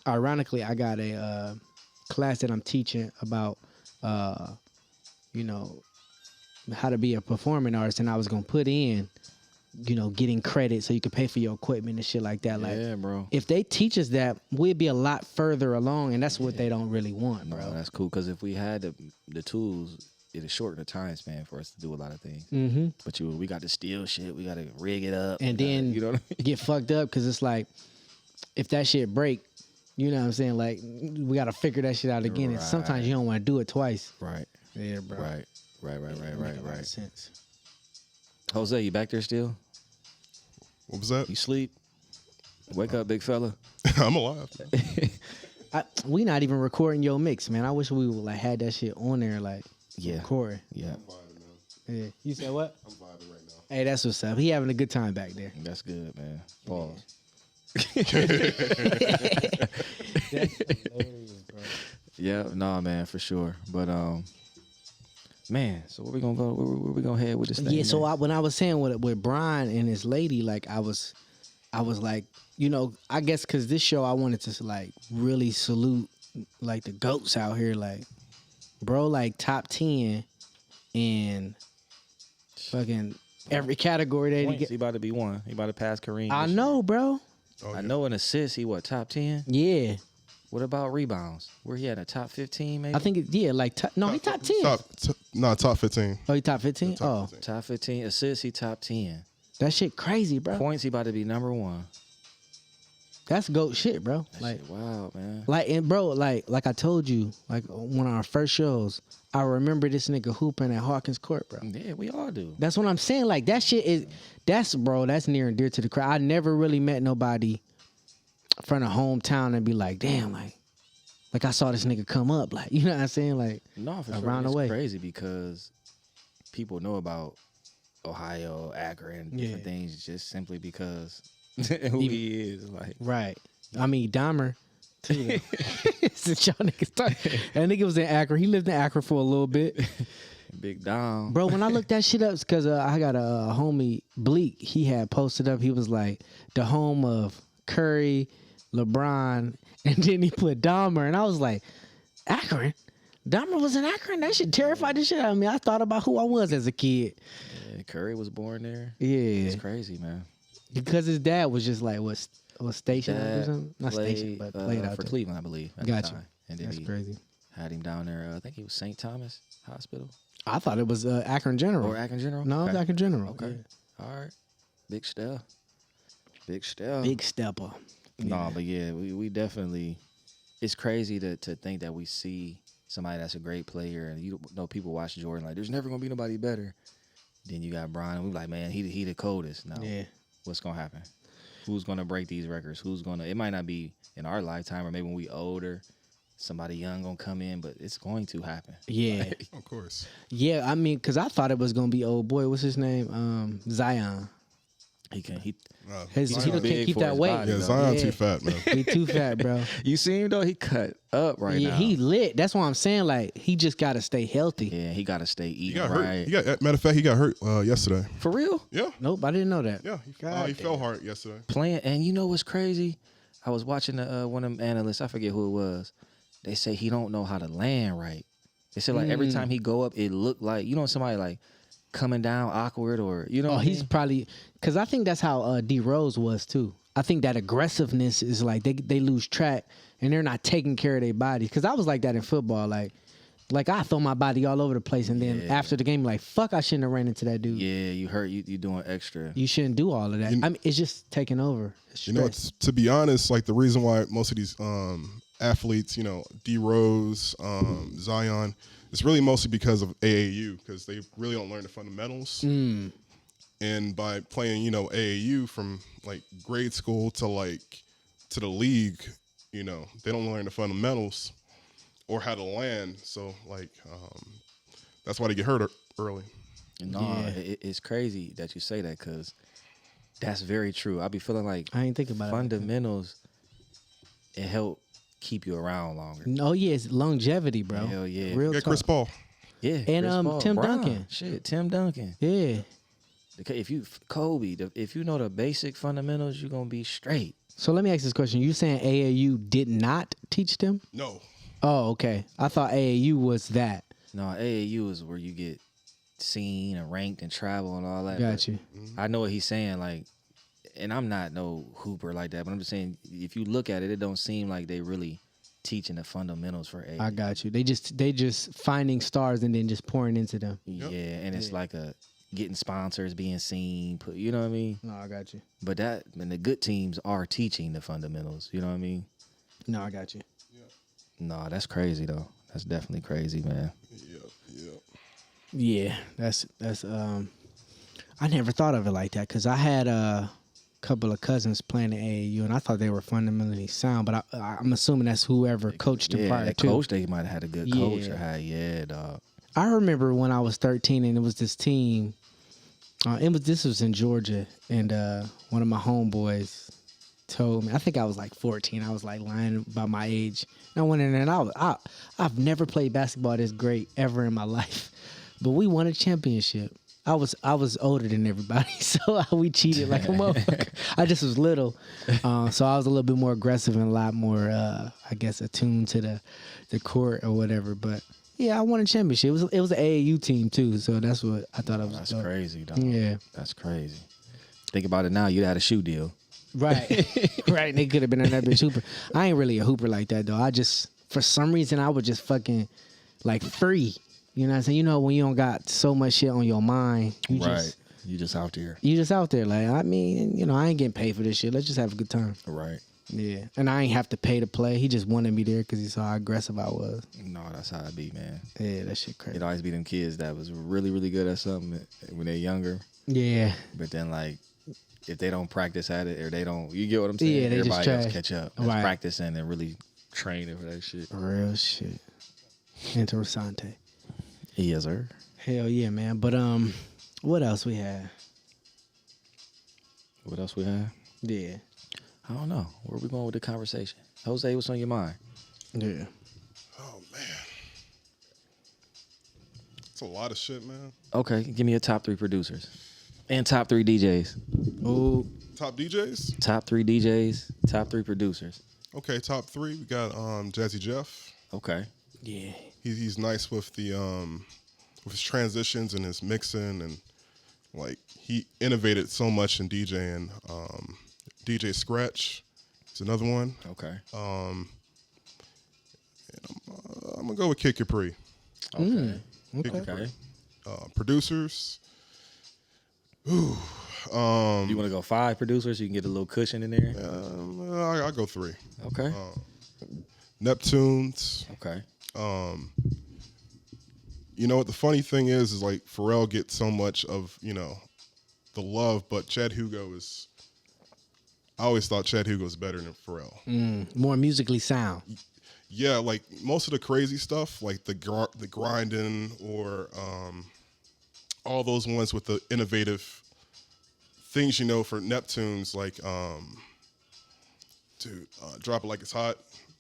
S1: ironically, I got a class that I'm teaching about, you know, how to be a performing artist, and I was going to put in, you know, getting credit so you can pay for your equipment and shit like that.
S2: Yeah,
S1: like,
S2: bro.
S1: If they teach us that, we'd be a lot further along, and that's what they don't really want, bro.
S2: No, that's cool, because if we had the tools, it'll shorten the time span for us to do a lot of things.
S1: Mm-hmm.
S2: But we got to steal shit. We got to rig it up.
S1: And then
S2: you know what I mean?
S1: get fucked up, because it's like, if that shit break, you know what I'm saying? Like, we got to figure that shit out again. And sometimes you don't want to do it twice.
S2: Right.
S1: Yeah, bro.
S2: Right.
S1: Right. Sense.
S2: Jose, you back there still?
S3: What was that?
S2: You sleep? Wake up, big fella.
S3: I'm alive.
S1: We not even recording your mix, man. I wish we would like had that shit on there, like recording.
S2: Yeah.
S1: Yeah. You said what?
S3: I'm vibing right now.
S1: Hey, that's what's up. He having a good time back there.
S2: That's good, man. Pause.
S1: That's hilarious, bro.
S2: Yeah, nah, man, for sure. But man, so where we gonna go? Where we gonna head with this thing?
S1: Yeah. So
S2: man?
S1: when I was saying with Brian and his lady, like I was like, you know, I guess because this show I wanted to like really salute like the GOATs out here, like bro, like top 10 in fucking every category that he
S2: Points,
S1: get.
S2: he about to be one. He about to pass Kareem.
S1: I
S2: this
S1: know,
S2: year.
S1: bro.
S3: Oh,
S2: I know in assists he top 10.
S1: Yeah.
S2: What about rebounds? Where he at a top 15 maybe?
S1: I think like he top 10.
S3: Top 15.
S1: Oh, he top 15?
S3: Top 15.
S2: Top 15 assists. He top 10.
S1: That shit crazy, bro.
S2: Points he about to be number 1.
S1: That's GOAT shit, bro.
S2: That
S1: like
S2: shit wild, man.
S1: Like, and bro, like I told you, like one of our first shows, I remember this nigga hooping at Hawkins Court, bro.
S2: Yeah, we all do.
S1: That's what I'm saying. Like that shit is, that's near and dear to the crowd. I never really met nobody from a hometown and be like, damn, like I saw this nigga come up, like, you know what I'm saying, like
S2: No, for
S1: around
S2: sure.
S1: the way.
S2: It's crazy because people know about Ohio, Akron, different things just simply because who he is. Like,
S1: right. I mean, Dahmer, too. Since y'all niggas talk, that nigga was in Akron. He lived in Akron for a little bit.
S2: Big Dom.
S1: Bro, when I looked that shit up, because I got a homie, Bleak, he had posted up, he was like, the home of Curry, LeBron, and then he put Dahmer, and I was like, Akron? Dahmer was in Akron? That shit terrified the shit out of me. I thought about who I was as a kid.
S2: Yeah, Curry was born there.
S1: Yeah.
S2: It's crazy, man.
S1: Because his dad was just like, was stationed out or something? Not
S2: played,
S1: stationed, but played out
S2: for
S1: there.
S2: Cleveland, I believe. At
S1: Gotcha.
S2: the time. And then
S1: That's
S2: he
S1: crazy.
S2: had him down there. I think he was St. Thomas Hospital.
S1: I thought it was Akron General.
S2: Or Akron General?
S1: No, it was Akron General.
S2: Okay.
S1: Yeah.
S2: All right. Big step. Big step.
S1: Big stepper.
S2: No, but yeah, we definitely. It's crazy to think that we see somebody that's a great player, and you know people watch Jordan like, there's never gonna be nobody better. Then you got Brian, and we like, man, he the coldest. No,
S1: Yeah.
S2: What's gonna happen? Who's gonna break these records? Who's gonna? It might not be in our lifetime, or maybe when we older, somebody young gonna come in, but it's going to happen.
S1: Yeah.
S2: Like,
S3: Of course.
S1: Yeah, I mean, because I thought it was going to be old boy. What's his name? Zion.
S2: he can. He
S1: He can't
S2: big
S1: keep
S2: for
S1: that
S2: his
S1: weight.
S2: body,
S3: Yeah,
S2: though.
S3: Zion
S1: Yeah.
S3: too fat, man.
S1: He too fat, bro.
S2: You see him though? He cut up right
S1: Yeah,
S2: now.
S1: he lit. That's why I'm saying, like, he just got to stay healthy.
S2: Yeah, he gotta stay
S3: He
S2: eating
S3: got
S2: right.
S3: hurt. Matter of fact, he got hurt yesterday.
S2: For real?
S3: Yeah.
S1: Nope, I didn't know that.
S3: Yeah. He fell hard yesterday.
S2: Playing, and you know what's crazy? I was watching one of them analysts. I forget who it was. They say he don't know how to land right. They said like every time he go up, it looked like somebody like coming down awkward or
S1: Oh, he's probably because I think that's how D Rose was too. I think that aggressiveness is like they lose track and they're not taking care of their bodies. Because I was like that in football, like I throw my body all over the place, and then after the game, like fuck, I shouldn't have ran into that dude.
S2: Yeah, you hurt. You doing extra.
S1: You shouldn't do all of that. I mean, it's just taking over. It's
S3: You know,
S1: stress.
S3: to be honest, like the reason why most of these athletes, D Rose, Zion, it's really mostly because of AAU, because they really don't learn the fundamentals. And by playing, AAU from like grade school to the league, they don't learn the fundamentals or how to land. So that's why they get hurt early.
S2: No, it's crazy that you say that because that's very true. I be feeling like
S1: I ain't thinking about it.
S2: fundamentals. It help keep you around longer.
S1: Oh yeah, it's longevity, bro.
S2: Hell yeah.
S1: Real
S3: Yeah,
S1: talk.
S3: Chris Paul.
S2: Yeah,
S1: and Tim Duncan.
S2: Shit, Tim Duncan.
S1: Yeah.
S2: If you know the basic fundamentals, you're gonna be straight.
S1: So let me ask this question: you saying AAU did not teach them?
S3: No.
S1: Oh, okay. I thought AAU was that.
S2: No, AAU is where you get seen and ranked and travel and all that.
S1: Got you.
S2: I know what he's saying, like, and I'm not no hooper like that, but I'm just saying if you look at it, it don't seem like they really teaching the fundamentals for AAU.
S1: I got you. They just finding stars and then just pouring into them.
S2: Yeah, and it's like getting sponsors, being seen, you know what I mean?
S1: No, I got you.
S2: But the good teams are teaching the fundamentals, you know what I mean?
S1: No, I got you.
S2: No, that's crazy though. That's definitely crazy, man.
S1: Yeah, that's I never thought of it like that because I had a couple of cousins playing the AAU and I thought they were fundamentally sound, but I'm assuming that's whoever coached them prior to.
S2: Coach, they might have had a good coach or had, dog.
S1: I remember when I was 13 and it was this team. This was in Georgia, and one of my homeboys told me. I think I was like 14. I was like lying about my age. And I went in there, and I've never played basketball this great ever in my life, but we won a championship. I was older than everybody, so we cheated like a motherfucker. I just was little, so I was a little bit more aggressive and a lot more, I guess, attuned to the court or whatever. But yeah, I won a championship. It was an AAU team too, so that's what I thought I was.
S2: That's crazy, dog.
S1: Yeah,
S2: that's crazy. Think about it now. You had a shoe deal,
S1: right? Right. They could have been another bitch hooper. I ain't really a hooper like that though. I just, for some reason, I was just fucking like free. You know what I'm saying? You know when you don't got so much shit on your mind, you
S2: just out there.
S1: You just out there. Like, I mean, you know, I ain't getting paid for this shit. Let's just have a good time.
S2: Right.
S1: Yeah, and I ain't have to pay to play. He just wanted me there because he saw how aggressive I was.
S2: No, that's how it be, man.
S1: Yeah, that shit crazy.
S2: It always be them kids that was really, really good at something when they're younger.
S1: Yeah.
S2: But then, like, if they don't practice at it or they don't, you get what I'm saying?
S1: Yeah, they
S2: everybody
S1: just
S2: else catch up. That's practicing and really training for that shit.
S1: Real shit. Interessante.
S2: Yes, sir.
S1: Hell yeah, man. But what else we had?
S2: What else we had?
S1: Yeah.
S2: I don't know. Where are we going with the conversation? Jose, what's on your mind?
S3: Yeah. Oh, man. It's a lot of shit, man.
S2: Okay, give me your top 3 producers. And top 3 DJs.
S3: Oh. Top DJs?
S2: Top 3 DJs, top 3 producers.
S3: Okay, top 3. We got Jazzy Jeff.
S2: Okay.
S1: Yeah.
S3: He's nice with the with his transitions and his mixing, and like he innovated so much in DJing. DJ Scratch is another one.
S2: Okay.
S3: And I'm gonna go with Kid Capri.
S2: Okay.
S3: Kid
S2: Okay.
S3: Capri. Producers. Ooh.
S2: You want to go 5 producers? So you can get a little cushion in there.
S3: I'll go 3.
S2: Okay.
S3: Neptunes.
S2: Okay.
S3: You know what the funny thing is like Pharrell gets so much of, you know, the love, but Chad Hugo is, I always thought Chad Hugo was better than Pharrell.
S1: More musically sound.
S3: Yeah, like most of the crazy stuff, like the grinding or all those ones with the innovative things, you know, for Neptunes, like Drop It Like It's Hot.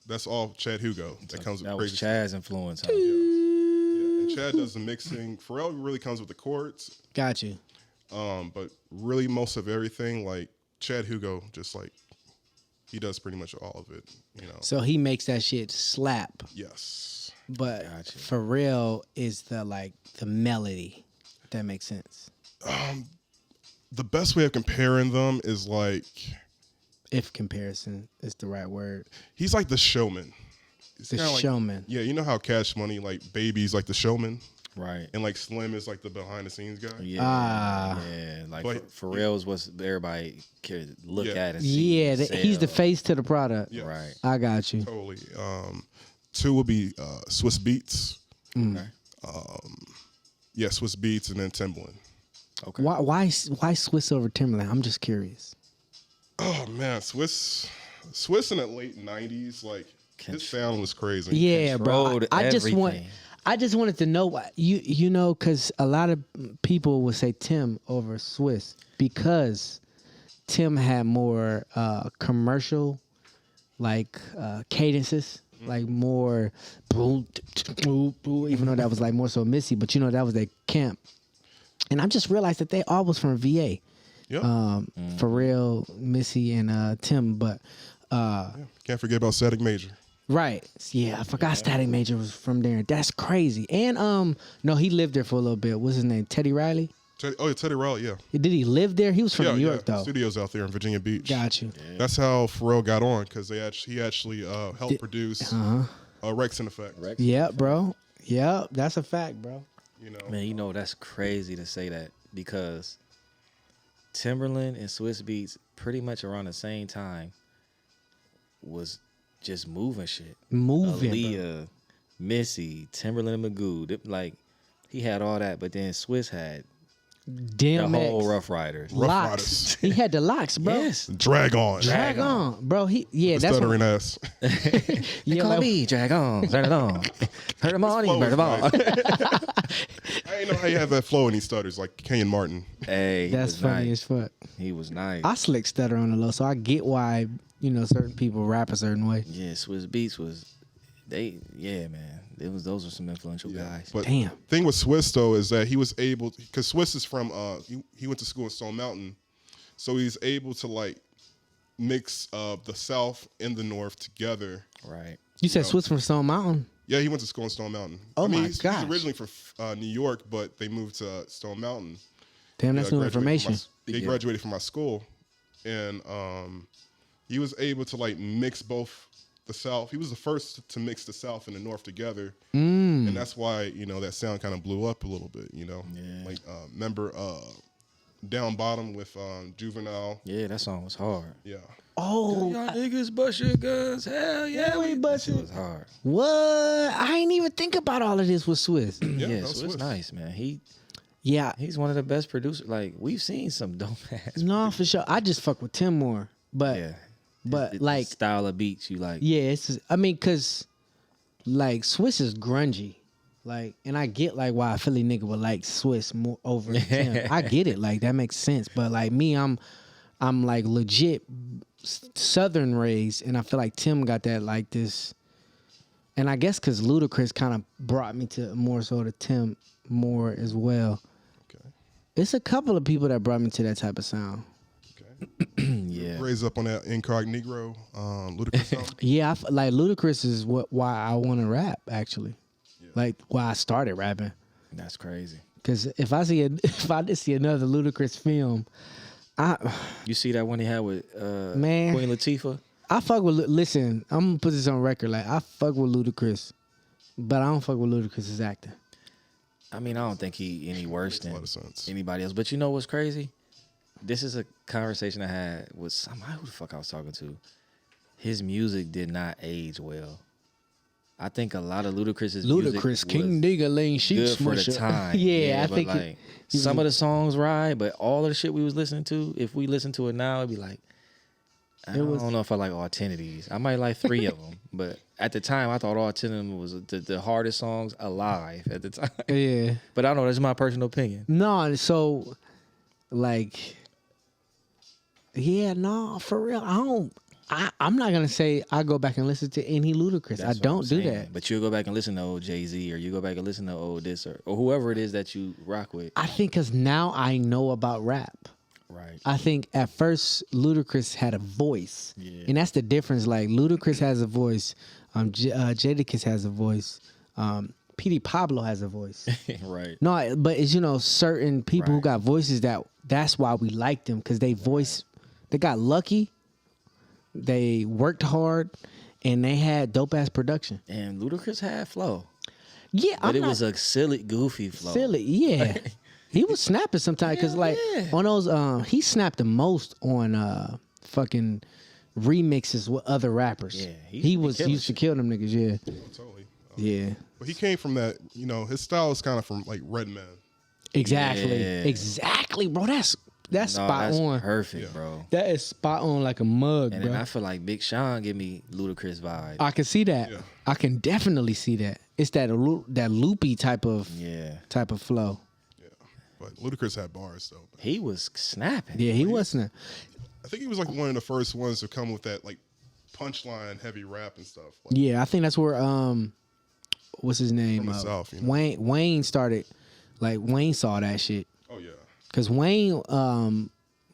S3: That's all Chad Hugo. That comes with
S2: that
S3: crazy
S2: was Chad's influence. Huh?
S3: Yeah. And Chad does the mixing. Pharrell really comes with the chords.
S1: Got you.
S3: But really most of everything, like Chad Hugo, just like he does pretty much all of it, you know.
S1: So he makes that shit slap.
S3: Yes.
S1: But Pharrell is the melody. If that makes sense.
S3: The best way of comparing them is like,
S1: if comparison is the right word,
S3: he's like the showman.
S1: The showman.
S3: Yeah, you know how Cash Money, like Baby's like the showman,
S2: right?
S3: And like Slim is like the behind the scenes guy.
S2: Yeah, yeah. Like Pharrell's what everybody could look at and see.
S1: Yeah, he's the face to the product.
S3: Yes.
S2: Right.
S1: I got you.
S3: Totally. 2 will be Swiss Beats.
S2: Okay.
S3: Yeah, Swiss Beats and then Timbaland.
S2: Okay.
S1: Why Swiss over Timbaland? I'm just curious.
S3: Oh man, Swiss in the late '90s, like his sound was crazy.
S1: Yeah, bro. I just wanted to know why you know, because a lot of people would say Tim over Swiss because Tim had more commercial cadences. like more, even though that was like more so Missy, but you know that was their camp. And I just realized that they all was from VA.
S3: Yep.
S1: Pharrell, Missy, and Tim, but
S3: can't forget about Static Major.
S1: right, yeah, I forgot Static Major was from there. That's crazy. And no, he lived there for a little bit. What's his name? Teddy Riley.
S3: Teddy Riley, yeah.
S1: Did he live there? He was from New York though.
S3: Studios out there in Virginia Beach.
S1: Got you.
S3: Yeah. That's how Pharrell got on because he actually helped produce Rex and Effect.
S1: Yeah, bro. Yeah, that's a fact, bro.
S2: You know, man, you know that's crazy to say that because Timberland and Swiss Beats pretty much around the same time was just moving shit. Aaliyah, Missy, Timberland and Magoo. Like he had all that, but then Swiss had the whole Rough Riders.
S1: Locks. He had the locks, bro.
S2: Yes.
S3: Drag on,
S1: bro. That's
S3: stuttering ass.
S2: Yeah, call me Drag on, turn it on. Heard them all, burn them all.
S3: I ain't know how you have that flow and he stutters like Kenyon Martin.
S2: Hey,
S1: that's funny as fuck.
S2: He was nice.
S1: I slick stutter on the low, so I get why certain people rap a certain way.
S2: Yeah, Swiss Beats was man. Those were some influential guys.
S3: But
S1: damn.
S3: Thing with Swiss though is that he was able because Swiss is from he went to school in Stone Mountain, so he's able to like mix the South and the North together.
S2: Right.
S1: You said Swiss from Stone Mountain?
S3: Yeah, he went to school in Stone Mountain.
S1: Oh my
S3: He's originally from New York, but they moved to Stone Mountain.
S1: Damn, that's new information.
S3: He graduated from my school, and he was able to like mix both the South. He was the first to mix the South and the North together, and that's why that sound kind of blew up a little bit. Like remember Down Bottom with Juvenile.
S2: Yeah, that song was hard.
S3: Yeah.
S1: Oh,
S2: y'all niggas bust your guns. Hell yeah,
S1: we bust it.
S2: It was hard.
S1: What? I ain't even think about all of this with Swiss.
S2: Yeah, Swiss nice, man. He's one of the best producers. Like we've seen some dope ass.
S1: No, for sure. I just fuck with Tim more, but like
S2: the style of beats you like.
S1: Yeah, it's just, I mean, cause like Swiss is grungy, like, and I get like why a Philly nigga would like Swiss more over Tim. I get it, like that makes sense. But like me, I'm like legit Southern raised, and I feel like Tim got that like this. And I guess cause Ludacris kind of brought me to more so to Tim more as well.
S3: Okay.
S1: It's a couple of people that brought me to that type of sound.
S3: Yeah. Raise up on that Incognito Ludacris song.
S1: Yeah, like Ludacris is why I want to rap actually. Yeah. Like why I started rapping.
S2: That's crazy.
S1: Cause if I see another Ludacris film,
S2: you see that one he had with
S1: man,
S2: Queen Latifah.
S1: I fuck with. Listen, I'm gonna put this on record. Like I fuck with Ludacris, but I don't fuck with Ludacris's acting.
S2: I mean, I don't think he any worse than anybody else. But you know what's crazy? This is a conversation I had with somebody. Who the fuck I was talking to? His music did not age well. I think a lot of Ludacris's music was
S1: King Nigga Sheep
S2: good for the time.
S1: Yeah, I think
S2: like some of the songs right, but all of the shit we was listening to, if we listen to it now, it'd be like, I don't know if I like all 10 of these. I might like 3 of them, but at the time, I thought all 10 of them was the hardest songs alive at the time.
S1: Yeah,
S2: but I don't know. That's my personal opinion.
S1: No, so like, yeah, no, for real, I'm not gonna say I go back and listen to any Ludacris.
S2: That's
S1: I don't do that.
S2: But you go back and listen to old Jay-Z, or you go back and listen to old this, or whoever it is that you rock with.
S1: I think because now I know about rap.
S2: Right.
S1: I think at first Ludacris had a voice, and that's the difference. Like Ludacris has a voice, Jadakiss has a voice, P.D. Pablo has a voice.
S2: Right.
S1: No, but it's certain people who got voices that's why we like them because they got lucky. They worked hard, and they had dope ass production.
S2: And Ludacris had flow.
S1: Yeah,
S2: but it was a silly, goofy flow.
S1: Silly, yeah. He was snapping sometimes because on those, he snapped the most on fucking remixes with other rappers. Yeah, he used to kill them niggas. Yeah,
S3: totally.
S1: Yeah,
S3: but he came from that. His style is kind of from like Redman.
S1: Exactly, bro. That's spot on.
S2: Perfect, bro.
S1: That is spot on like a mug,
S2: and
S1: bro.
S2: then I feel like Big Sean give me Ludacris vibe.
S1: I can see that. Yeah. I can definitely see that. It's that loopy type of flow.
S3: Yeah, but Ludacris had bars though.
S2: He was snapping.
S1: Yeah, he was snapping.
S3: I think he was like one of the first ones to come with that like punchline heavy rap and stuff. Like,
S1: yeah, I think that's where what's his name?
S3: From the South, you know?
S1: Wayne started. Like Wayne saw that shit.
S3: Oh yeah.
S1: Cause Wayne,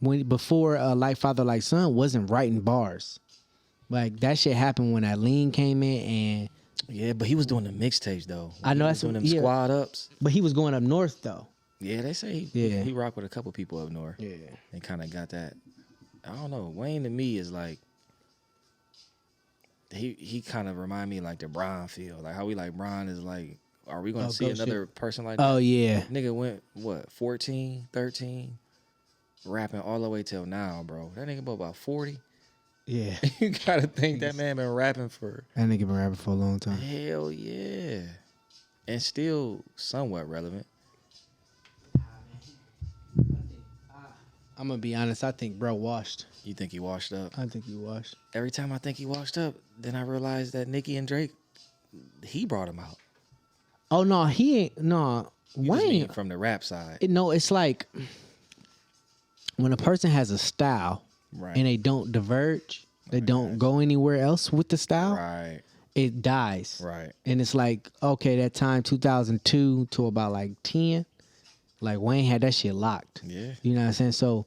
S1: before Like Father Like Son, wasn't writing bars. Like that shit happened when that lean came in, and
S2: yeah, but he was doing the mixtapes though.
S1: I know
S2: he
S1: that's
S2: was doing them
S1: yeah.
S2: squad ups.
S1: But he was going up north though.
S2: Yeah, they say he rocked with a couple people up north.
S1: Yeah,
S2: and kind of got that. I don't know. Wayne to me is like he kind of remind me like the Bron feel, like how we like Bron is like. Are we going to see another person like that?
S1: Oh, yeah.
S2: Nigga went, what, 14, 13, rapping all the way till now, bro. That nigga about 40.
S1: Yeah.
S2: You got to think that man been rapping for...
S1: That nigga been rapping for a long time.
S2: Hell yeah. And still somewhat relevant.
S1: I'm going to be honest. I think bro washed.
S2: You think he washed up?
S1: I think he washed.
S2: Every time I think he washed up, then I realize that Nicki and Drake, he brought him out.
S1: Oh, no, he ain't. No, Wayne.
S2: From the rap side.
S1: No, it's like when a person has a style and they don't diverge, they don't go anywhere else with the style,
S2: right?
S1: It dies.
S2: Right.
S1: And it's like, okay, that time, 2002 to about like 10, like Wayne had that shit locked.
S2: Yeah.
S1: You know what I'm saying? So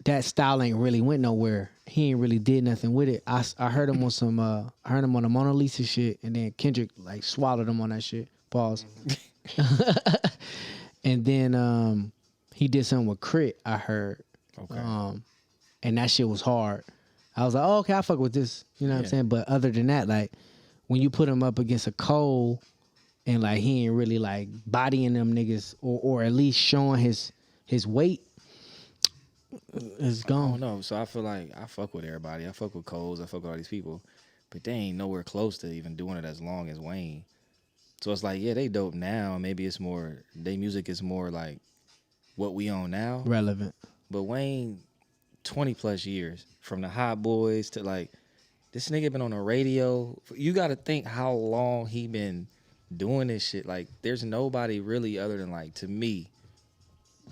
S1: that style ain't really went nowhere. He ain't really did nothing with it. I heard him on some I heard him on the Mona Lisa shit, and then Kendrick like swallowed him on that shit. Pause. And then he did something with Crit, I heard.
S2: Okay.
S1: And that shit was hard. I was like, oh, okay, I fuck with this. You know what I'm saying? But other than that, like when you put him up against a Cole and like he ain't really like bodying them niggas or at least showing his weight, it's gone.
S2: I don't know. So I feel like I fuck with everybody. I fuck with Coles. I fuck with all these people. But they ain't nowhere close to even doing it as long as Wayne. So it's like, yeah, they dope now. Maybe it's more, their music is more like what we on now.
S1: Relevant.
S2: But Wayne, 20 plus years. From the Hot Boys to like, this nigga been on the radio. You got to think how long he been doing this shit. Like, there's nobody really other than like, to me,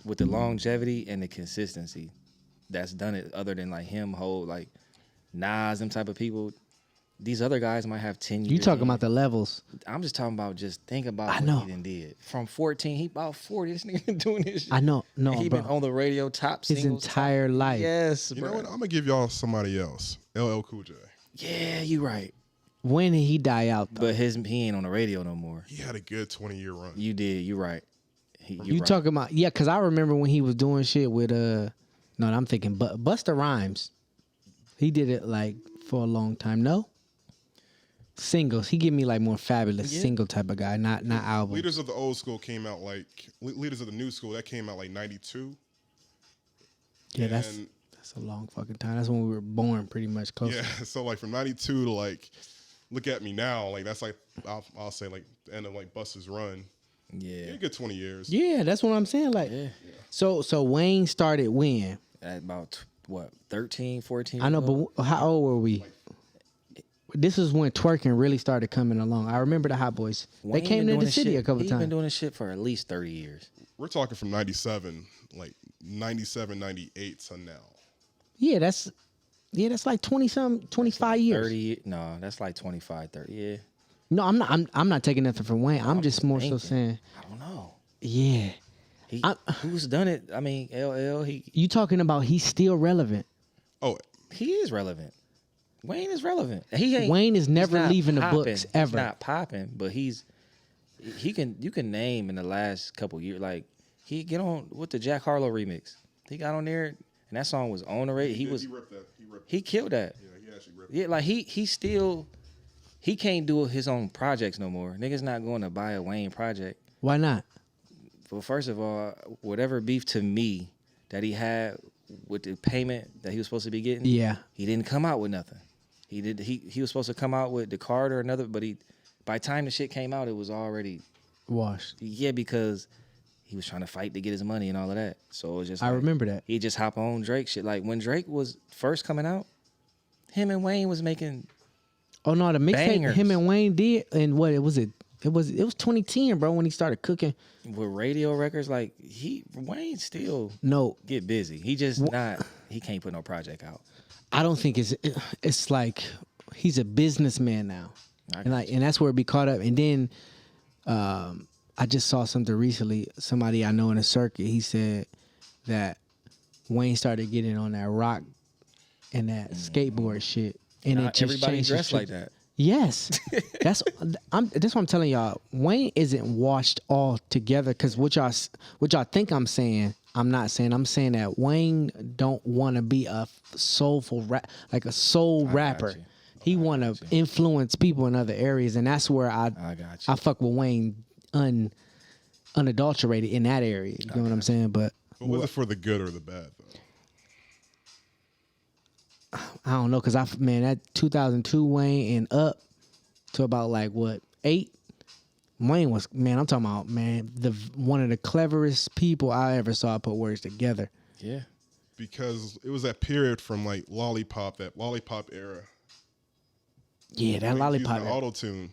S2: with the longevity and the consistency that's done it other than like him, like Nas, them type of people. These other guys might have 10 years.
S1: You talking about the levels.
S2: I'm just talking about just think about what he done did. From 14, he about 40. This nigga been doing this shit.
S1: I know. No,
S2: he
S1: bro.
S2: been on the radio top
S1: his
S2: singles.
S1: entire life.
S2: Yes,
S3: You
S2: bro.
S3: know what? I'm going to give y'all somebody else. LL Cool J.
S2: Yeah, you right.
S1: When did he die out, though?
S2: But he ain't on the radio no more.
S3: He had a good 20-year run.
S2: You did. You right.
S1: You right. Talking about, yeah, because I remember when he was doing shit with, no, I'm thinking Busta Rhymes. He did it like for a long time. No? Singles. He give me like more fabulous single type of guy, not album.
S3: Leaders of the old school came out like, Leaders of the new school, that came out like 92.
S1: Yeah, that's a long fucking time. That's when we were born pretty much close.
S3: Yeah, so like from 92 to like, look at me now, like that's like, I'll say like the end of like Busta's run.
S2: Yeah.
S3: A good 20 years.
S1: Yeah, that's what I'm saying. Like, So Wayne started when?
S2: At about, what, 13, 14?
S1: I know, but how old were we? This is when twerking really started coming along. I remember the Hot Boys. They came to the city a couple times.
S2: He's been doing this shit for at least 30 years.
S3: We're talking from 97, like 97, 98 to now.
S1: Yeah, that's like 20-something, 25 years.
S2: 30, no, that's like 25, 30, yeah.
S1: No, I'm not taking nothing from Wayne. I'm just more so saying.
S2: I don't know.
S1: Yeah.
S2: Who's done it? I mean, LL,
S1: You talking about he's still relevant.
S3: Oh.
S2: He is relevant. Wayne is relevant.
S1: Wayne is never leaving the books ever.
S2: He's not popping, but you can name in the last couple years, like he get on with the Jack Harlow remix. He got on there and that song was on the radio. He ripped that. He killed that. Yeah, he actually ripped it. Yeah, like he can't do his own projects no more. Niggas not going to buy a Wayne project.
S1: Why not?
S2: Well, first of all, whatever beef to me that he had with the payment that he was supposed to be getting, he didn't come out with nothing. He was supposed to come out with the card or another, but by the time the shit came out, it was already
S1: washed.
S2: Yeah, because he was trying to fight to get his money and all of that. So it was just
S1: I remember that.
S2: He just hop on Drake shit. Like when Drake was first coming out, him and Wayne was making
S1: the mixtape him and Wayne did, and what was it? It was 2010, bro, when he started cooking.
S2: With radio records, like Wayne still
S1: No,
S2: get busy. He just not. He can't put no project out.
S1: I don't think it's like he's a businessman now, and that's where it be caught up. And then I just saw something recently. Somebody I know in the circuit, he said that Wayne started getting on that rock and that skateboard shit, and it just
S2: everybody
S1: changed
S2: dressed like that.
S1: Yes, that's what I'm telling y'all. Wayne isn't washed all together because what y'all think I'm saying, I'm not saying. I'm saying that Wayne don't want to be a soulful like a soul rapper. He want to influence people in other areas, and that's where I fuck with Wayne unadulterated in that area. You know what I'm saying? But
S3: was it for the good or the bad though?
S1: I don't know, cause that 2002 Wayne and up to about like what 8. Wayne was, I'm talking about, one of the cleverest people I ever saw put words together.
S2: Yeah,
S3: because it was that period from like that lollipop era.
S1: Yeah, that lollipop
S3: auto tune,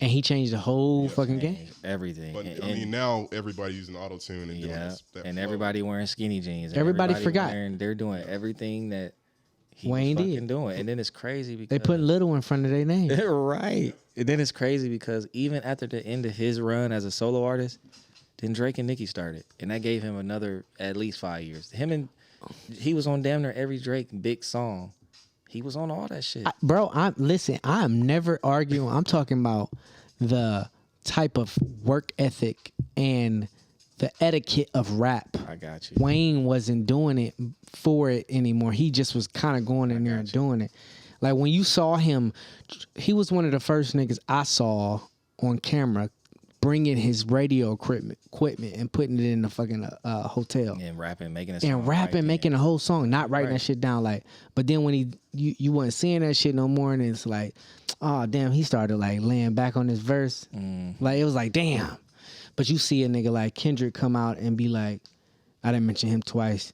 S1: and he changed the whole fucking game.
S2: Everything.
S3: But now everybody using auto tune and doing that
S2: and everybody wearing skinny jeans.
S1: Everybody forgot.
S2: They're doing everything that
S1: Wayne did.
S2: Doing. And then it's crazy because
S1: they put little in front of their name.
S2: Right. And then it's crazy because even after the end of his run as a solo artist, then Drake and Nicki started. And that gave him another at least 5 years. He was on damn near every Drake big song. He was on all that shit.
S1: I'm never arguing. I'm talking about the type of work ethic and the etiquette of rap.
S2: I got you.
S1: Wayne wasn't doing it for it anymore. He just was kind of going in there and doing it. Like when you saw him, he was one of the first niggas I saw on camera bringing his radio equipment and putting it in the fucking hotel.
S2: And rapping, making a song.
S1: And rapping, making a whole song, not writing that shit down. Like, but then when you wasn't seeing that shit no more, and it's like, oh damn, he started like laying back on his verse. Like it was like, damn. But you see a nigga like Kendrick come out and be like, I didn't mention him twice,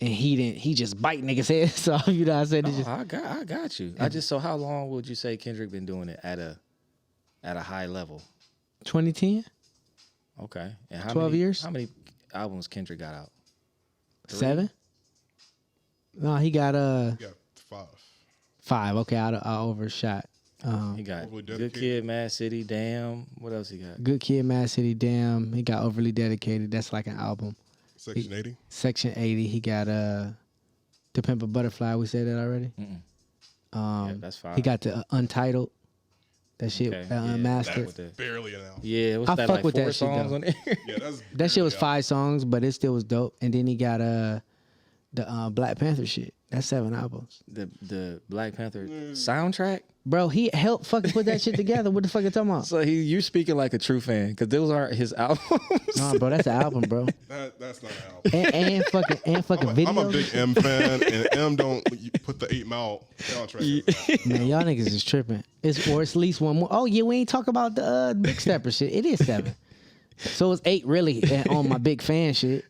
S1: and he just bite niggas' heads off. You know what I'm saying?
S2: I got you. So how long would you say Kendrick been doing it at a high level?
S1: 2010.
S2: Okay. And
S1: 12 years?
S2: How many albums Kendrick got out? 3?
S1: 7? No, he got
S3: 5.
S1: 5. Okay, I overshot.
S2: He got Good Kid, Mad City, Damn. What else he got?
S1: Good Kid, Mad City, Damn. He got Overly Dedicated. That's like an album.
S3: Section 80.
S1: Section 80. He got To Pimp a Butterfly. We said that already.
S2: Yeah, that's 5.
S1: He got the Untitled. That shit, Unmastered.
S3: That's barely an album.
S2: Yeah, it was
S1: I
S2: that
S1: fuck
S2: like
S1: with
S2: 4
S1: that
S2: songs
S1: shit,
S2: on there.
S3: Yeah,
S1: that shit was 5 songs, but it still was dope. And then he got the Black Panther shit. That's 7 albums.
S2: The Black Panther soundtrack?
S1: Bro, he helped fucking put that shit together. What the fuck you talking about?
S2: So you speaking like a true fan, because those aren't his albums.
S1: No, bro, that's an album, bro.
S3: That's not an album.
S1: And fucking videos.
S3: I'm a big M fan, and M don't put the 8 Mile soundtrack.
S1: Man, y'all niggas is tripping. It's at least one more. Oh yeah, we ain't talk about the Big Stepper shit. It is 7. So it's 8 really on my big fan shit.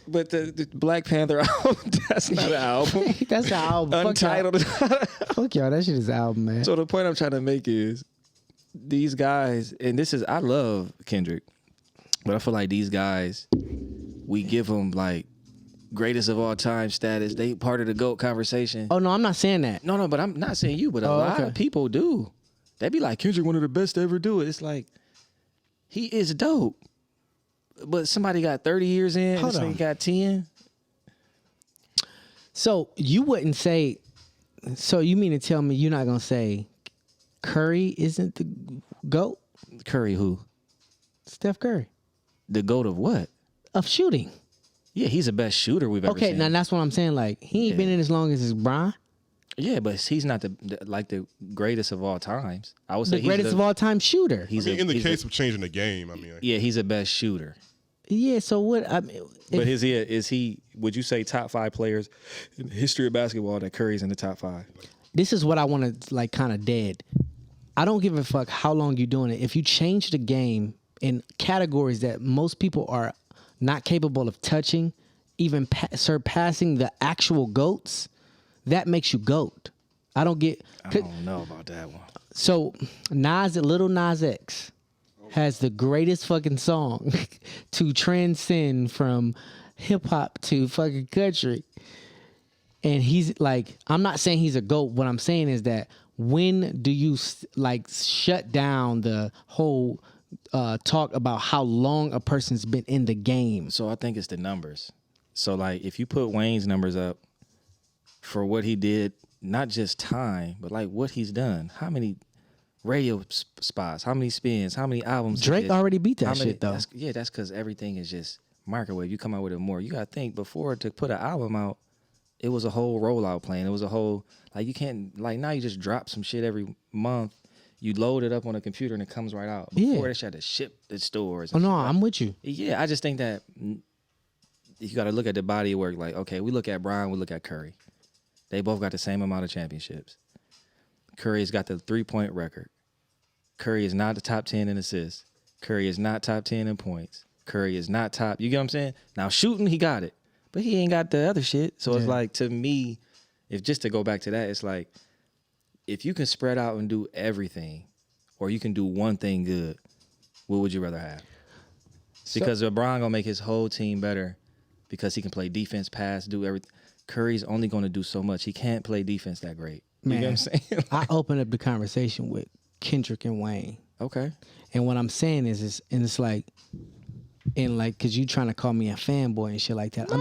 S2: But the Black Panther album, that's not an album.
S1: That's an album.
S2: Untitled.
S1: Fuck y'all, that shit is an album, man.
S2: So the point I'm trying to make is these guys, and I love Kendrick, but I feel like these guys, we give them like greatest of all time status. They part of the GOAT conversation.
S1: Oh no, I'm not saying that.
S2: No, but I'm not saying you, but a lot of people do. They be like, Kendrick one of the best to ever do it. It's like, he is dope. But somebody got 30 years in, and this nigga got 10.
S1: So you wouldn't say, so you mean to tell me you're not going to say Curry isn't the GOAT?
S2: Curry who?
S1: Steph Curry.
S2: The GOAT of what?
S1: Of shooting.
S2: Yeah, he's the best shooter we've ever seen.
S1: Okay, now that's what I'm saying. Like, he ain't been in as long as his Bron.
S2: Yeah, but he's not the greatest of all times. I would say
S1: the greatest of all time shooder.
S3: In the case of changing the game,
S2: yeah, he's the best shooter.
S1: Yeah, so what? But
S2: is he? Would you say top 5 players in the history of basketball that Curry's in the top 5?
S1: This is what I want to like kind of dead. I don't give a fuck how long you're doing it. If you change the game in categories that most people are not capable of touching, even surpassing the actual GOATs, that makes you GOAT. I don't know about that one. So Little Nas X, has the greatest fucking song to transcend from hip hop to fucking country. And he's like, I'm not saying he's a GOAT. What I'm saying is that when do you like shut down the whole talk about how long a person's been in the game?
S2: So I think it's the numbers. So like if you put Wayne's numbers up for what he did, not just time, but like what he's done, how many radio spots, how many spins, how many albums.
S1: Drake already beat that shit though.
S2: That's because everything is just microwave. You come out with it more. You gotta think before to put an album out, it was a whole rollout plan. It was a whole, like you can't, like now you just drop some shit every month. You load it up on a computer and it comes right out. Before they had to ship the stores.
S1: Oh no, I'm with you.
S2: Yeah, I just think that you got to look at the body of work. Like, okay, we look at Brian, we look at Curry. They both got the same amount of championships. Curry's got the 3-point record. Curry is not the top 10 in assists. Curry is not top 10 in points. Curry is not top. You get what I'm saying? Now shooting, he got it, but he ain't got the other shit. So it's like, to me, if just to go back to that, it's like, if you can spread out and do everything, or you can do one thing good, what would you rather have? Because LeBron gonna make his whole team better because he can play defense, pass, do everything. Curry's only gonna do so much. He can't play defense that great. You know what I'm saying?
S1: I opened up the conversation with Kendrick and Wayne.
S2: Okay.
S1: And what I'm saying is it's like, and like, cause you trying to call me a fanboy and shit like that.
S2: No,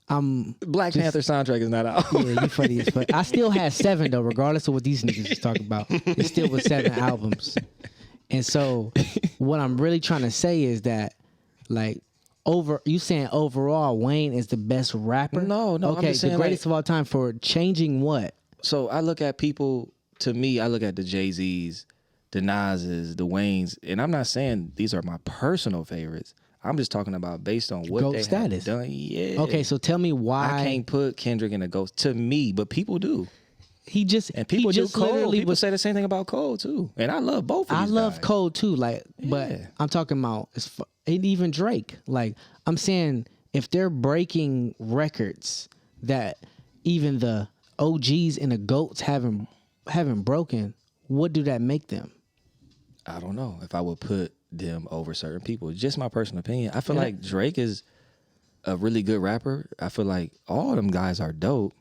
S1: I'm
S2: Black Panther soundtrack is not out.
S1: Yeah, you funny as fuck. I still had 7 though, regardless of what these niggas is talking about. It still was 7 albums. And so what I'm really trying to say is that, like, you saying overall Wayne is the best rapper?
S2: No.
S1: Okay,
S2: I'm just saying,
S1: the greatest of all time for changing what?
S2: So I look at people, to me, I look at the Jay-Z's, the Nas's, the Waynes, and I'm not saying these are my personal favorites. I'm just talking about based on what
S1: GOAT
S2: they
S1: status.
S2: have done. Yeah.
S1: Okay, so tell me why.
S2: I can't put Kendrick in a GOAT to me, but people do.
S1: He just
S2: people
S1: do
S2: Cole. People say the same thing about Cole too, and I love both of these
S1: I love
S2: guys.
S1: Cole too, like, but I'm talking about and even Drake. Like, I'm saying if they're breaking records that even the OGs and the GOATs haven't broken, what do that make them?
S2: I don't know if I would put them over certain people. Just my personal opinion. I feel like Drake is a really good rapper. I feel like all of them guys are dope,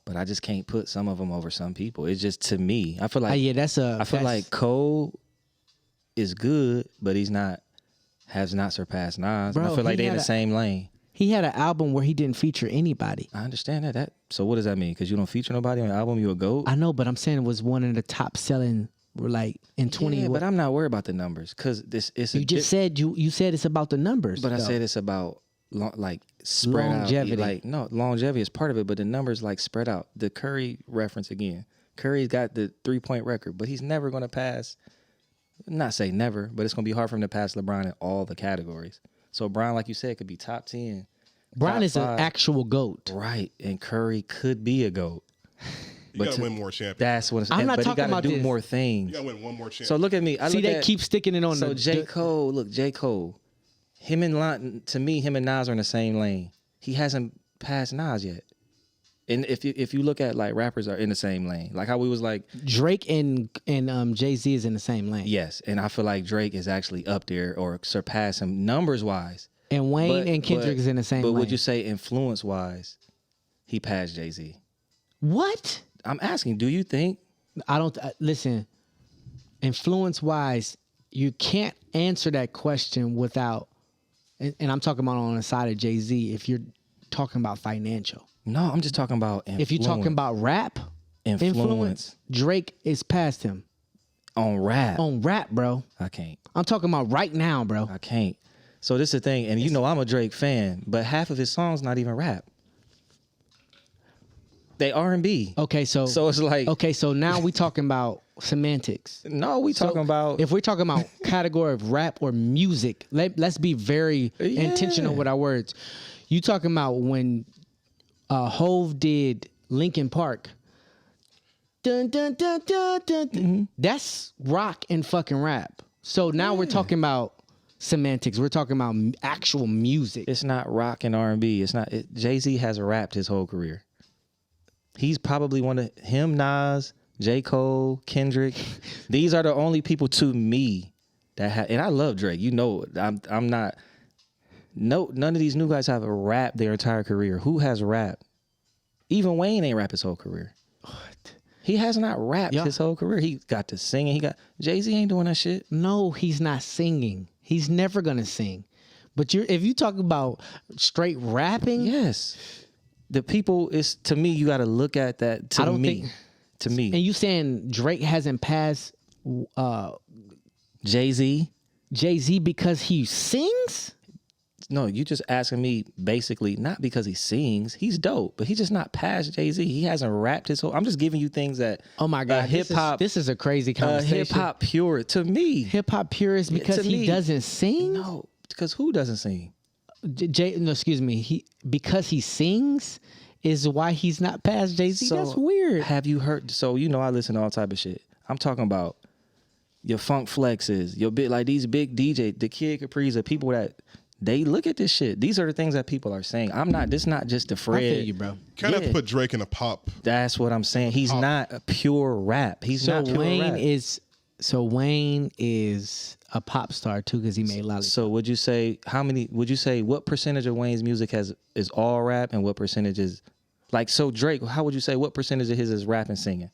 S2: but I just can't put some of them over some people. It's just, to me, I feel like I feel like Cole is good, but has not surpassed Nas.
S1: Bro,
S2: I feel like they in the same lane.
S1: He had an album where he didn't feature anybody.
S2: I understand that. So what does that mean? Because you don't feature nobody on an album, you a GOAT?
S1: I know, but I'm saying it was one of the top selling. Like in 20.
S2: Yeah, but I'm not worried about the numbers because it's.
S1: You just said you said it's about the numbers.
S2: But though. I said it's about like spread
S1: longevity.
S2: Out. Like no, longevity is part of it, but the numbers like spread out. The Curry reference again. Curry's got the 3-point record, but he's never going to pass. Not say never, but it's going to be hard for him to pass LeBron in all the categories. So Bron, like you said, could be top 10.
S1: Bron is an actual GOAT,
S2: right? And Curry could be a GOAT.
S3: You gotta win more championships.
S2: That's what
S1: I'm not talking about.
S2: Do more things.
S3: You gotta win one more championship.
S2: So look at me.
S1: They keep sticking it on.
S2: So J. Cole, look, J. Cole, him and Nas are in the same lane. He hasn't passed Nas yet. And if you look at like rappers are in the same lane, like how we was like
S1: Drake and Jay-Z is in the same lane.
S2: Yes, and I feel like Drake is actually up there or surpass him numbers wise.
S1: And Wayne and Kendrick is in the same lane.
S2: But would you say influence wise, he passed Jay-Z?
S1: What?
S2: I'm asking, do you think?
S1: I don't listen. Influence wise, you can't answer that question without, and I'm talking about on the side of Jay-Z. If you're talking about financial,
S2: no, I'm just talking about influence.
S1: If you're talking about rap, influence, Drake is past him
S2: on rap.
S1: On rap, bro.
S2: I can't.
S1: I'm talking about right now, bro.
S2: I can't. So this is the thing, and you know I'm a Drake fan, but half of his songs not even rap. They R&B.
S1: Okay, so
S2: it's like
S1: so now we talking about semantics.
S2: No, we talking about
S1: if we're talking about category of rap or music. Let's be very intentional with our words. You talking about when Hove did Linkin Park? Dun dun dun dun dun. Mm-hmm. That's rock and fucking rap. So now we're talking about semantics. We're talking about actual music.
S2: It's not rock and R&B. It's not. Jay-Z has rapped his whole career. He's probably one of him, Nas, J. Cole, Kendrick. These are the only people to me and I love Drake. You know, I'm not. No, none of these new guys have rapped their entire career. Who has rapped? Even Wayne ain't rap his whole career. What? He has not rapped his whole career. He got to singing. Jay-Z ain't doing that shit.
S1: No, he's not singing. He's never gonna sing. But if you talk about straight rapping,
S2: yes, the people is to me. You got to look at that. To me.
S1: And you saying Drake hasn't passed
S2: Jay-Z
S1: because he sings?
S2: No, you just asking me basically not because he sings. He's dope, but he's just not past Jay-Z. He hasn't rapped his whole. I'm just giving you things that.
S1: Oh my God,
S2: hip hop.
S1: This is a crazy conversation.
S2: Hip hop purist to me.
S1: Hip hop purist because he doesn't sing.
S2: No, because who doesn't sing?
S1: Excuse me. Because he sings is why he's not past Jay-Z. So, that's weird.
S2: Have you heard? So you know I listen to all type of shit. I'm talking about your Funk Flexes, your these big DJ, the Kid Capris, people that. They look at this shit. These are the things that people are saying. I'm not. This not just the Fred.
S1: I feel you, bro.
S3: Kind of put Drake in a pop.
S2: That's what I'm saying. He's not a pure rap. He's not pure rap.
S1: Wayne is a pop star too because he made Lollipop.
S2: So would you say what percentage of Wayne's music is all rap and what percentage is like so Drake? How would you say what percentage of his is rap and singing?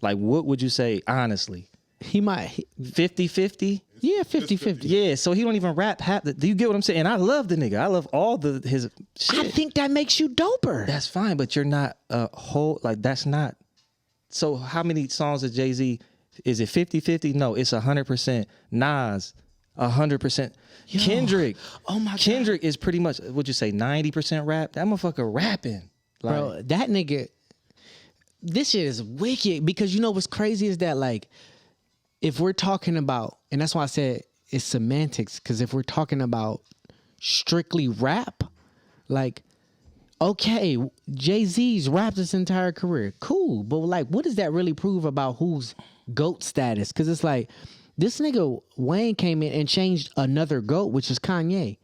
S2: Like what would you say honestly?
S1: He might
S2: 50-50?
S1: Yeah, 50-50.
S2: Yeah, so he don't even rap half. Do you get what I'm saying? And I love the nigga. I love all his shit.
S1: I think that makes you doper.
S2: That's fine, but you're not a whole, that's not. So how many songs of Jay-Z, is it 50-50? No, it's 100%. Nas, 100%. Kendrick.
S1: Oh my God.
S2: Kendrick is pretty much, would you say 90% rap? That motherfucker rapping.
S1: Bro, that nigga, this shit is wicked because you know what's crazy is that if we're talking about, and that's why I said it's semantics, because if we're talking about strictly rap, okay, Jay-Z's rapped his entire career. Cool. But what does that really prove about who's GOAT status? Because it's this nigga Wayne came in and changed another GOAT, which is Kanye.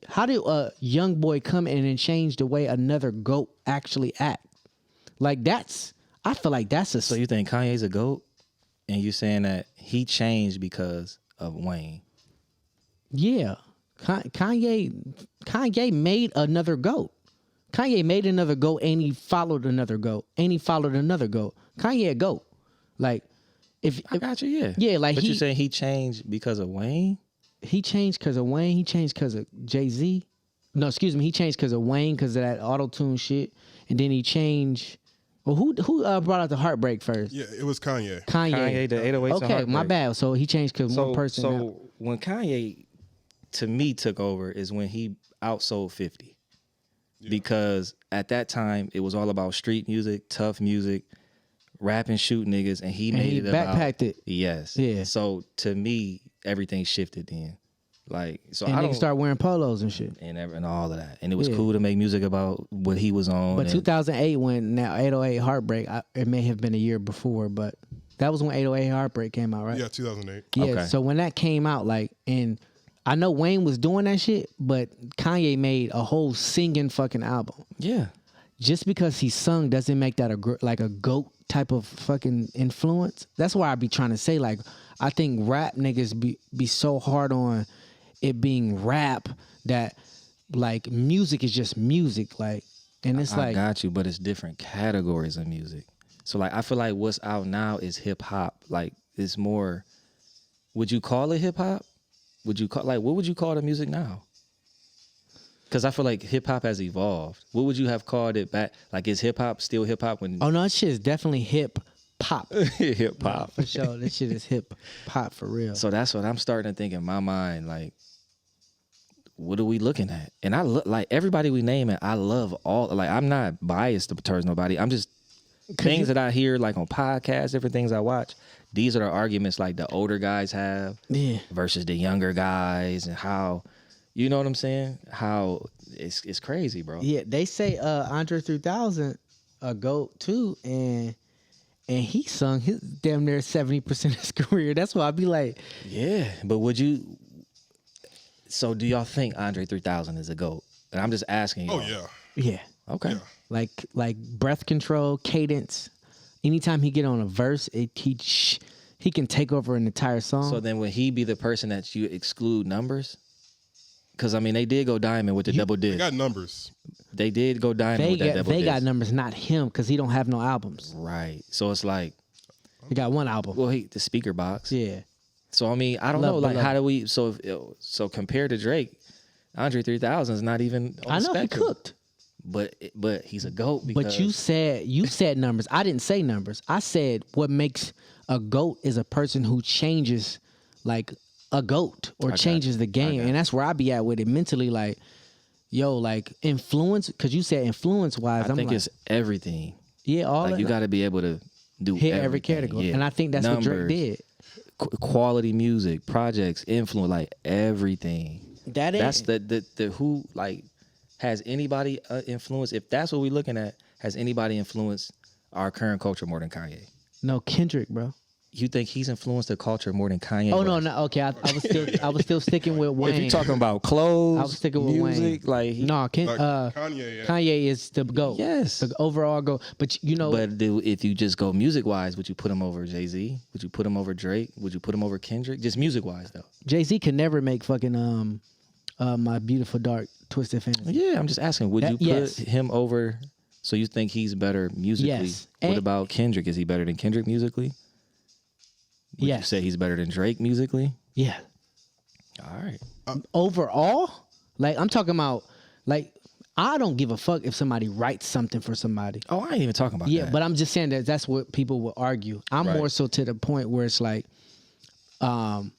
S1: How did a young boy come in and change the way another GOAT actually act? I feel like that's a...
S2: So you think Kanye's a GOAT? And you saying that he changed because of Wayne?
S1: Yeah, Kanye made another GOAT. Kanye made another GOAT, and he followed another GOAT, and he followed another GOAT. Kanye a GOAT.
S2: I got you. Yeah,
S1: yeah.
S2: But you saying he changed because of Wayne?
S1: He changed because of Wayne. He changed because of Jay-Z. No, excuse me. He changed because of Wayne because of that auto-tune shit, and then he changed. Well, who brought out the Heartbreak first?
S3: Yeah, it was Kanye.
S2: Kanye, the 808s.
S1: Okay, my bad. So he changed because one person.
S2: So when Kanye, to me, took over is when he outsold 50. Yeah. Because at that time, it was all about street music, tough music, rap and shoot niggas, and he made it
S1: backpacked it.
S2: Yes.
S1: Yeah.
S2: So to me, everything shifted then. So
S1: and
S2: I don't
S1: start wearing polos and shit
S2: and all of that, and it was cool to make music about what he was on.
S1: But 2008, when now 808 Heartbreak, it may have been a year before, but that was when 808 Heartbreak came out, right?
S3: Yeah, 2008.
S1: Yeah.
S2: Okay.
S1: So when that came out, and I know Wayne was doing that shit, but Kanye made a whole singing fucking album.
S2: Yeah.
S1: Just because he sung doesn't make that a GOAT type of fucking influence. That's why I be trying to say I think rap niggas be so hard on it being rap that music is just music and it's
S2: I got you, but it's different categories of music. So I feel like what's out now is hip hop. It's more. Would you call it hip hop? Would you call what would you call the music now? Because I feel like hip hop has evolved. What would you have called it back? Is hip hop still hip hop when?
S1: Oh no, that shit is definitely hip pop.
S2: Hip hop
S1: for sure. This shit is hip hop for real.
S2: So that's what I'm starting to think in my mind. What are we looking at? And I look everybody we name it. I love all. I'm not biased towards nobody. I'm just things that I hear on podcasts, different things I watch. These are the arguments the older guys have versus the younger guys, and how, you know what I'm saying? How it's crazy, bro.
S1: Yeah, they say Andre 3000 a GOAT too, and he sung his damn near 70% of his career. That's why I'd be
S2: yeah, but would you? So do y'all think Andre 3000 is a GOAT? And I'm just asking you.
S3: Oh yeah.
S1: Yeah.
S2: Okay.
S3: Yeah.
S1: Like breath control, cadence. Anytime he get on a verse, he can take over an entire song.
S2: So then would he be the person that you exclude numbers? Because, I mean, they did go diamond with the double disc.
S3: They got numbers.
S2: They did go diamond with that double disc.
S1: They got numbers, not him, because he don't have no albums.
S2: Right. So it's like...
S1: He got one album.
S2: Well, the speaker box.
S1: Yeah.
S2: So, I mean, I don't know. Like, how do we... So compared to Drake, Andre 3000 is not even on the spectrum.
S1: He cooked.
S2: But he's a GOAT because...
S1: But you said numbers. I didn't say numbers. I said what makes a GOAT is a person who changes, like... a GOAT or changes the game. And that's where I be at with it mentally. Like, yo, like influence, because you said influence wise.
S2: I think it's everything.
S1: Yeah, all
S2: like you got to be able to do
S1: hit every category. Yeah. And I think that's numbers, what Drake did.
S2: Quality music, projects, influence, like everything. That's the who, like, has anybody influenced? If that's what we're looking at, has anybody influenced our current culture more than Kanye?
S1: No, Kendrick, bro.
S2: You think he's influenced the culture more than Kanye?
S1: Oh no. Okay, I was still sticking with Wayne.
S2: If you're talking about clothes,
S1: I was sticking with
S2: music,
S1: Wayne.
S2: Like
S3: Kanye. Yeah.
S1: Kanye is the GOAT.
S2: Yes,
S1: the overall GOAT. But you know,
S2: if you just go music wise, would you put him over Jay-Z? Would you put him over Drake? Would you put him over Kendrick? Just music wise, though.
S1: Jay-Z can never make fucking My Beautiful Dark Twisted Fantasy.
S2: Yeah, I'm just asking. Would you put him over? So you think he's better musically?
S1: Yes.
S2: What about Kendrick? Is he better than Kendrick musically? Would you say he's better than Drake musically?
S1: Yeah.
S2: All right.
S1: Overall, like I'm talking about, like I don't give a fuck if somebody writes something for somebody.
S2: Oh, I ain't even talking about that.
S1: Yeah, but I'm just saying that's what people will argue. I'm more so to the point where it's like, and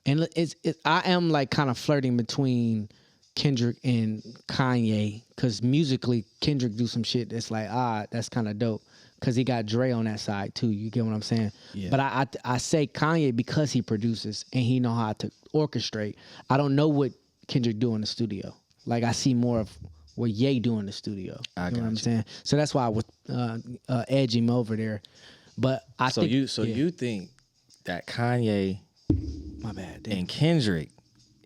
S1: I am like kind of flirting between Kendrick and Kanye because musically Kendrick do some shit that's like that's kind of dope. Because he got Dre on that side too. You get what I'm saying? Yeah. But I say Kanye because he produces and he know how to orchestrate. I don't know what Kendrick do in the studio. Like I see more of what Ye do in the studio. You know what I'm saying? So that's why I would edge him over there. But
S2: you think that Kanye,
S1: my bad,
S2: and Kendrick,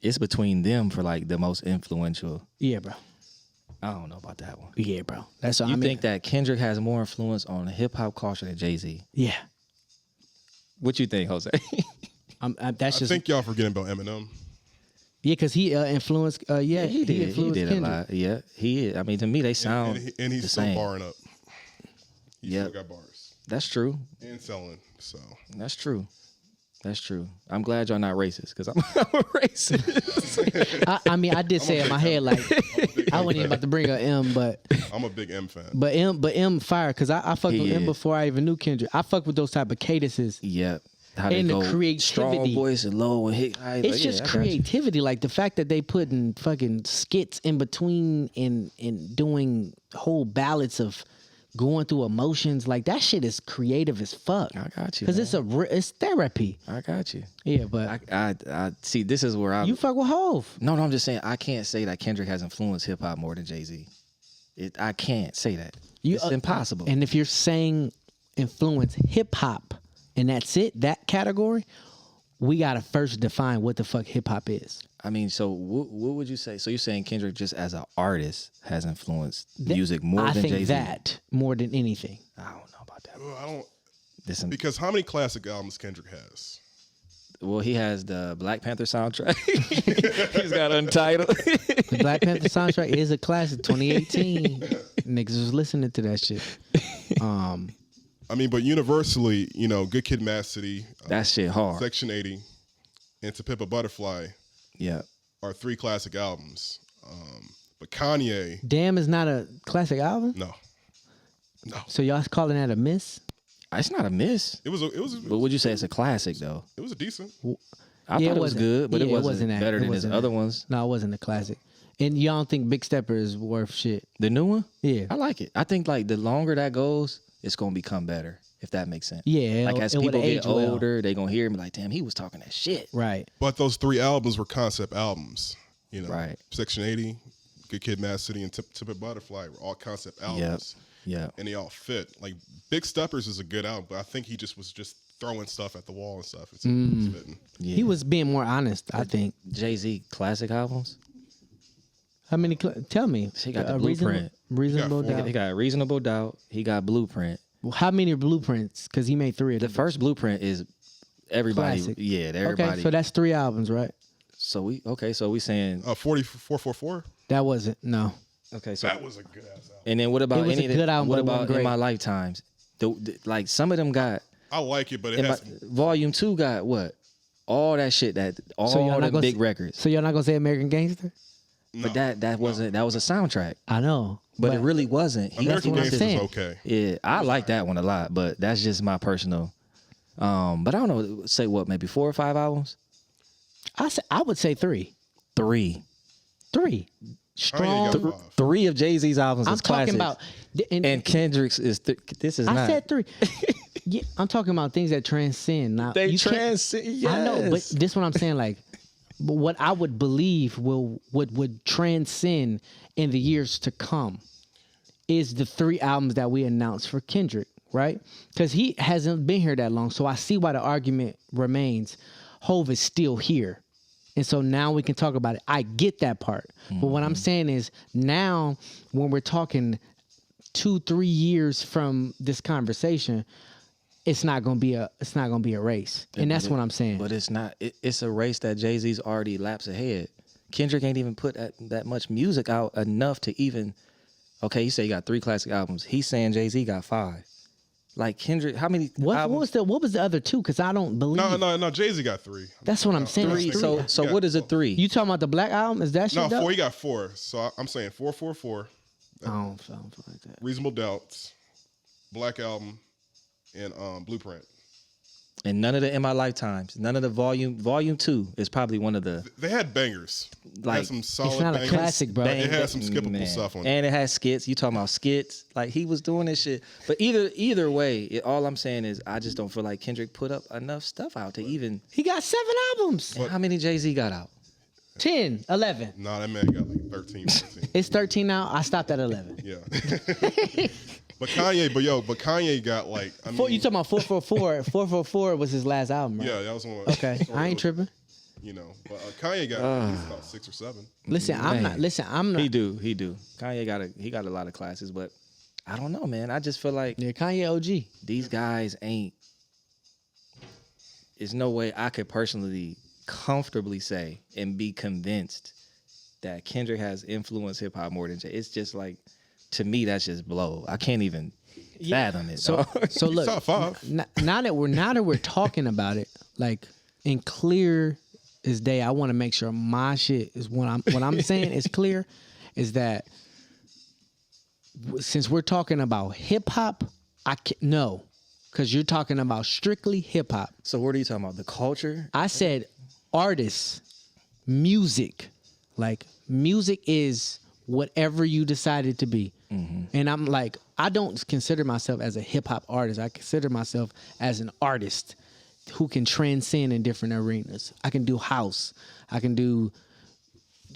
S2: it's between them for like the most influential?
S1: Yeah, bro.
S2: I don't know about that one.
S1: Yeah, bro. That's what
S2: you think that Kendrick has more influence on the hip hop culture than Jay-Z?
S1: Yeah.
S2: What you think, Jose?
S3: I think y'all forgetting about Eminem.
S1: Yeah, because he influenced. Yeah,
S2: he did. He did
S1: Kendrick.
S2: a lot. Yeah, he is. I mean, to me, they sound
S3: and he's
S2: the
S3: still
S2: same.
S3: barring up. He still got bars.
S2: That's true.
S3: And selling. So
S2: that's true. That's true. I'm glad y'all not racist because I'm a racist.
S1: I mean, I did say in my head like I wasn't even about to bring up M, but
S3: I'm a big M fan.
S1: But M fire because I fucked with M before I even knew Kendrick. I fucked with those type of cadences.
S2: Yep.
S1: And the creativity,
S2: strong voice and low and hit high.
S1: It's just creativity, like the fact that they putting fucking skits in between and doing whole ballads of going through emotions, like that shit is creative as fuck.
S2: I got you.
S1: Because it's therapy.
S2: I got you.
S1: Yeah, but
S2: I see. This is where
S1: you fuck with Hov.
S2: No, I'm just saying I can't say that Kendrick has influenced hip hop more than Jay-Z. I can't say that. It's impossible.
S1: And if you're saying influence hip hop and that's it, that category, we gotta first define what the fuck hip hop is.
S2: I mean, so what would you say? So you're saying Kendrick just as an artist has influenced music more than Jay-Z?
S1: I think that more than anything.
S2: I don't know about that.
S3: Well, I don't. Because how many classic albums Kendrick has?
S2: Well, he has the Black Panther soundtrack. He's got Untitled.
S1: The Black Panther soundtrack is a classic. 2018. Niggas was listening to that shit.
S3: I mean, but universally, Good Kid, Mad City.
S2: That shit hard.
S3: Section 80 and To Pimp a Butterfly.
S2: Yeah.
S3: Are 3 classic albums. But Kanye.
S1: Damn is not a classic album?
S3: No.
S1: So y'all calling that a miss?
S2: It's not a miss.
S3: It was.
S2: But would you say it's a classic though?
S3: It was a decent.
S2: I thought it was good, but it wasn't better than his other ones.
S1: No, it wasn't a classic. And y'all don't think Big Stepper is worth shit?
S2: The new one?
S1: Yeah.
S2: I like it. I think like the longer that goes, it's gonna become better. If that makes sense.
S1: Yeah.
S2: Like as people get older, they gonna hear me like, damn, he was talking that shit.
S1: Right.
S3: But those 3 albums were concept albums.
S2: Right.
S3: Section 80, Good Kid, Mad City, and Tip of Butterfly were all concept albums.
S2: Yeah.
S3: And they all fit. Like Big Steppers is a good album, but I think he just was throwing stuff at the wall and stuff. It's fitting.
S1: Yeah. He was being more honest, I think.
S2: Jay-Z classic albums.
S1: How many? Tell me.
S2: He got the Blueprint.
S1: Reasonable Doubt.
S2: He got Reasonable Doubt. He got Blueprint.
S1: Well, how many Blueprints? Because he made 3 of them.
S2: The first Blueprint is everybody.
S1: Classic.
S2: Yeah, everybody.
S1: Okay, so that's 3 albums, right?
S2: So we saying
S3: 444.
S1: That wasn't no.
S2: Okay, so
S3: That was a good ass album.
S2: And then what about
S1: It was
S2: any
S1: a good album,
S2: what
S1: but it
S2: about
S1: wasn't
S2: In
S1: great.
S2: My Lifetimes? Like some of them got
S3: I like it, but it has
S2: Volume 2 got what? All that shit all
S1: y'all not
S2: the big
S1: gonna
S2: records.
S1: So you're not gonna say American Gangster?
S2: But that wasn't that was a soundtrack.
S1: I know,
S2: But it really wasn't.
S3: American
S1: what I'm
S3: Gangster
S1: saying.
S3: was okay.
S2: Yeah, I like that one a lot, but that's just my personal. But I don't know. Say what? Maybe 4 or 5 albums.
S1: I would say 3.
S2: 3.
S1: 3. Strong.
S3: Kanye got 5.
S2: 3 of Jay-Z's albums
S1: I'm
S2: is classics.
S1: talking about.
S2: And Kendrick's is. This is
S1: I
S2: not.
S1: said 3. Yeah, I'm talking about things that transcend. Now,
S2: They
S1: you can't-
S2: transcend. Yes.
S1: I know, but this is what I'm saying. Like, but what I would believe would transcend in the years to come is the 3 albums that we announced for Kendrick, right? Because he hasn't been here that long, so I see why the argument remains. Hove is still here, and so now we can talk about it. I get that part, but what I'm saying is now when we're talking 2-3 years from this conversation, it's not gonna be a race, and that's what I'm saying.
S2: But it's not. It's a race that Jay-Z's already laps ahead. Kendrick ain't even put that much music out enough to even. Okay, you say you got 3 classic albums. He's saying Jay-Z got 5. Like Kendrick, how many?
S1: What was the other 2? Because I don't believe.
S3: No. Jay-Z got 3.
S1: That's what I'm saying.
S2: 3.
S1: It's
S2: So
S3: Yeah.
S2: what is a 3?
S1: You talking about the Black Album? Is that shit?
S3: No,
S1: dope?
S3: 4. He got 4. So I'm saying 444.
S1: I don't feel like that.
S3: Reasonable Doubts, Black Album, and Blueprint.
S2: And none of the In My Lifetimes, none of the Volume 2 is probably one of the.
S3: They had bangers. They
S2: Like,
S3: had some solid
S1: not a
S3: bangers.
S1: classic, bro.
S3: It had some skippable
S2: Man.
S3: stuff on it.
S2: And it has skits. You talking about skits? Like he was doing this shit. But either way, all I'm saying is I just don't feel like Kendrick put up enough stuff out to even.
S1: He got 7 albums.
S2: How many Jay-Z got out?
S1: 10, 11.
S3: Nah, that man got like 13, 14.
S1: It's 13 now. I stopped at 11.
S3: Yeah. But Kanye got like, I mean,
S1: You talking about 444? 444 was his last album, right?
S3: yeah, that was one.
S1: Okay, I ain't tripping.
S3: You know, but Kanye got at least about 6 or 7.
S1: Listen, I'm not.
S2: He do. Kanye got a lot of classes, but I don't know, man. I just feel like
S1: Yeah, Kanye OG.
S2: these guys ain't. There's no way I could personally comfortably say and be convinced that Kendrick has influenced hip hop more than Jay. It's just like, to me, that's just blow. I can't even fathom it.
S1: So look,
S3: Top 5.
S1: now that we're talking about it, like in clear as day, I want to make sure my shit is what I'm saying is clear, is that since we're talking about hip hop, I can't no, because you're talking about strictly hip hop.
S2: So what are you talking about? The culture?
S1: I said artists, music, like music is whatever you decided to be. And I'm like, I don't consider myself as a hip hop artist. I consider myself as an artist who can transcend in different arenas. I can do house. I can do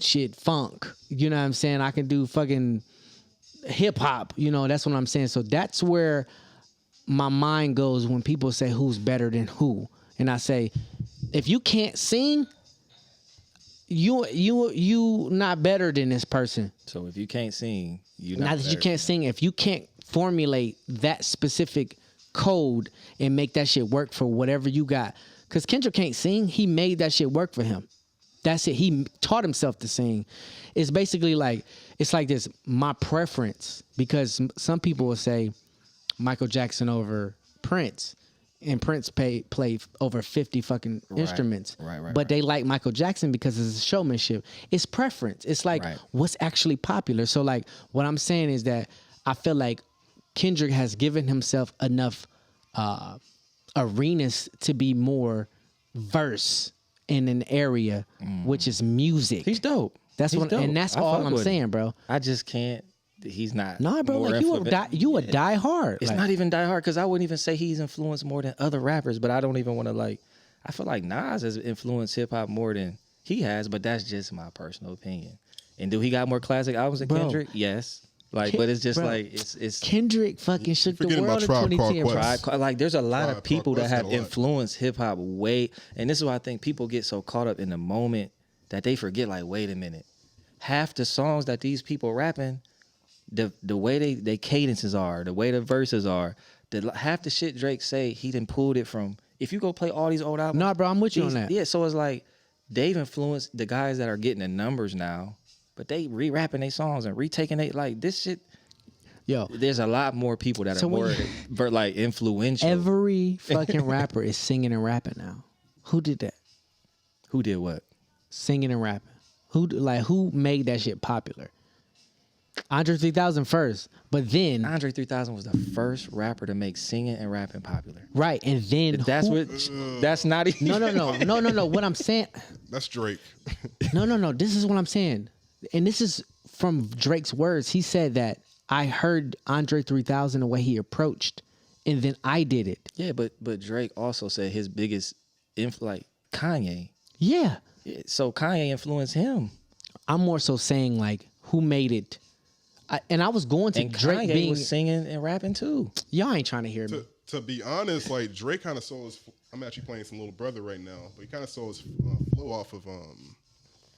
S1: shit funk. You know what I'm saying? I can do fucking hip hop. You know, that's what I'm saying. So that's where my mind goes when people say who's better than who. And I say, if you can't sing, you not better than this person.
S2: So if you can't sing, you're
S1: Not that you can't sing, if you can't formulate that specific code and make that shit work for whatever you got. Because Kendrick can't sing, he made that shit work for him. That's it. He taught himself to sing. It's basically like, it's like this, my preference, because some people will say Michael Jackson over Prince, and Prince played over 50 fucking instruments. But they like Michael Jackson because of his showmanship. It's preference. It's like what's actually popular. So like what I'm saying is that I feel like Kendrick has given himself enough arenas to be more verse in an area, which is music.
S2: He's dope.
S1: That's
S2: He's
S1: what,
S2: dope.
S1: and that's
S2: I
S1: all
S2: fuck
S1: I'm
S2: with him.
S1: saying, bro.
S2: I just can't. He's not.
S1: Nah, bro,
S2: more
S1: like you a die hard.
S2: It's
S1: like,
S2: not even die hard because I wouldn't even say he's influenced more than other rappers, but I don't even want to like. I feel like Nas has influenced hip hop more than he has, but that's just my personal opinion. And do he got more classic albums than Kendrick? Yes. Like, but it's just like it's
S1: Kendrick fucking shook the
S3: forgetting
S1: world in
S3: about Tribe Called
S1: 2010.
S3: Quest.
S1: bro.
S2: like there's a lot
S3: Tribe
S2: of people
S3: Called
S2: that
S3: Quest
S2: have
S3: got a lot.
S2: influenced hip hop way, and this is why I think people get so caught up in the moment that they forget. Like, wait a minute, half the songs that these people rapping, the way they cadences are, the way the verses are, half the shit Drake say he done pulled it from if you go play all these old albums,
S1: No, bro, I'm with you on that.
S2: Yeah, so it's like they've influenced the guys that are getting the numbers now, but they re-rapping their songs and retaking it like this shit.
S1: Yo,
S2: there's a lot more people that are more like influential.
S1: Every fucking rapper is singing and rapping now. Who did that?
S2: Who did what?
S1: Singing and rapping. Who made that shit popular? Andre 3000 first, but then
S2: Andre 3000 was the first rapper to make singing and rapping popular.
S1: Right, and then
S2: that's not even
S1: no. What I'm saying,
S3: that's Drake.
S1: No. This is what I'm saying, and this is from Drake's words. He said that I heard Andre 3000 the way he approached, and then I did it.
S2: Yeah, but Drake also said his biggest like Kanye.
S1: Yeah.
S2: So Kanye influenced him.
S1: I'm more so saying like who made it. I was going to Drake
S2: Kanye was singing and rapping too.
S1: Y'all ain't trying to hear me.
S3: To be honest, like Drake kind of stole his. I'm actually playing some Little Brother right now, but he kind of stole his flow off of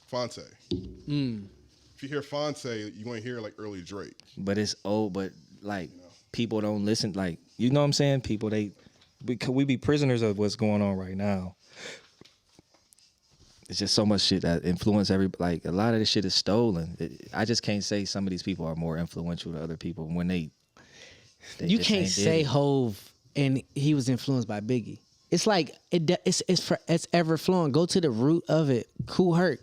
S3: Fonte. If you hear Fonte, you're going to hear like early Drake.
S2: But it's old. But like people don't listen. Like you know what I'm saying? People we be prisoners of what's going on right now. It's just so much shit that influence like a lot of this shit is stolen. I just can't say some of these people are more influential to other people when they
S1: you can't say Hove and he was influenced by Biggie. It's like it's ever flowing. Go to the root of it. Kool Herc.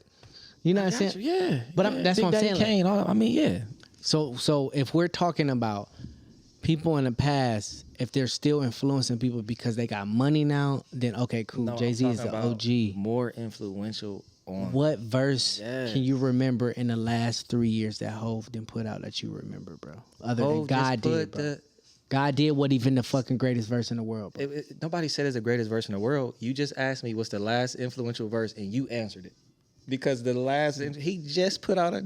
S1: You know what I'm saying?
S2: Yeah.
S1: But that's what I'm saying.
S2: Kane, I mean, yeah.
S1: So if we're talking about people in the past, if they're still influencing people because they got money now, then okay, cool.
S2: No,
S1: Jay-Z is the OG.
S2: More influential on
S1: what verse can you remember in the last 3 years that Hove didn't put out that you remember, bro? Other than God did, bro. God did what even the fucking greatest verse in the world, bro.
S2: Nobody said it's the greatest verse in the world. You just asked me what's the last influential verse, and you answered it. Because the last, he just put out a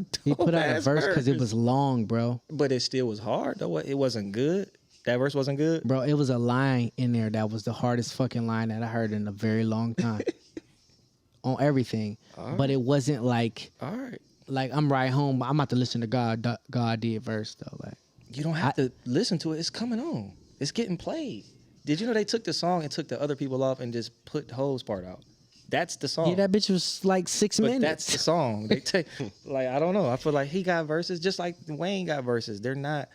S1: verse because it was long, bro.
S2: But it still was hard, though. It wasn't good. That verse wasn't good.
S1: Bro, it was a line in there that was the hardest fucking line that I heard in a very long time. On everything. But it wasn't like, like I'm right home, but I'm about to listen to God did verse, though. Like
S2: you don't have to listen to it. It's coming on. It's getting played. Did you know they took the song and took the other people off and just put Ho's part out? That's the song.
S1: Yeah, that bitch was like 6 minutes.
S2: That's the song. They take I don't know. I feel like he got verses just like Wayne got verses. They're not.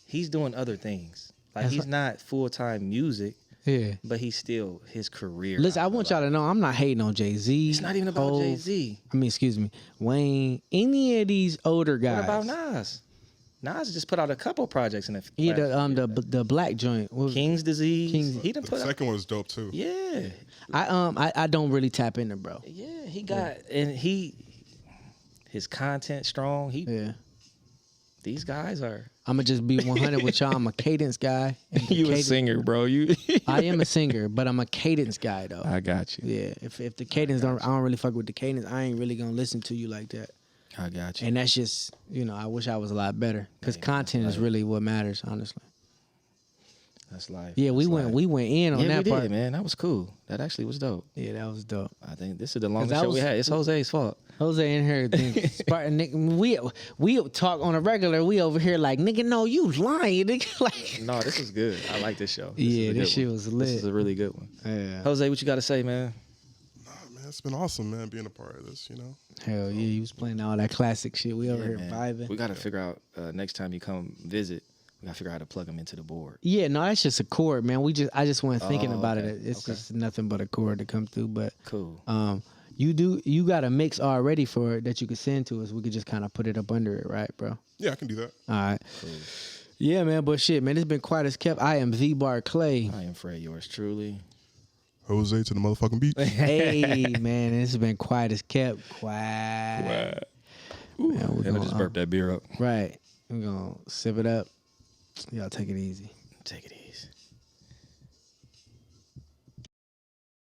S2: He's doing other things. Like he's not full-time music.
S1: Yeah.
S2: But he's still his career.
S1: Listen, I want y'all to know I'm not hating on Jay-Z.
S2: It's not even about Jay-Z.
S1: I mean, excuse me, Wayne. Any of these older guys.
S2: What about Nas? Nas just put out a couple projects in the
S1: the black joint.
S2: King's Disease. He done put
S3: the second one was dope too.
S2: Yeah.
S1: I don't really tap into, bro.
S2: Yeah, he got and his content strong. These guys are.
S1: I'm gonna just be 100 with y'all. I'm a cadence guy.
S2: You a singer, bro.
S1: I am a singer, but I'm a cadence guy though.
S2: I got you.
S1: Yeah. If the cadence I don't really fuck with the cadence, I ain't really gonna listen to you like that.
S2: I got you.
S1: And that's just, I wish I was a lot better because content is really what matters, honestly.
S2: That's life.
S1: Yeah, we went in on that part,
S2: man. That was cool. That actually was dope.
S1: Yeah, that was dope.
S2: I think this is the longest show we had. It's Jose's fault.
S1: Jose in here, we talk on a regular. We over here like, nigga, no, you lying, nigga. Like,
S2: no, this is good. I like this show.
S1: This shit was lit.
S2: This is a really good one.
S1: Yeah.
S2: Jose, what you got to say, man?
S3: Nah, man, it's been awesome, man, being a part of this.
S1: Hell yeah, you was playing all that classic shit. We over here vibing.
S2: We got to figure out next time you come visit. We gotta figure out how to plug them into the board.
S1: Yeah, no, that's just a chord, man. I just wasn't thinking about it. It's just nothing but a chord to come through. But
S2: cool.
S1: You got a mix already for it that you could send to us. We could just kind of put it up under it, right, bro?
S3: Yeah, I can do that.
S1: All right.
S2: Cool.
S1: Yeah, man. But shit, man, it's been quiet as kept. I am the Barclay.
S2: I am Fred Yours Truly.
S3: Jose to the motherfucking beat.
S1: Hey, man, this has been quiet as kept. Quiet.
S2: Man, and I just burped that beer up.
S1: Right. We're gonna sip it up. Y'all take it easy.
S2: Take it easy.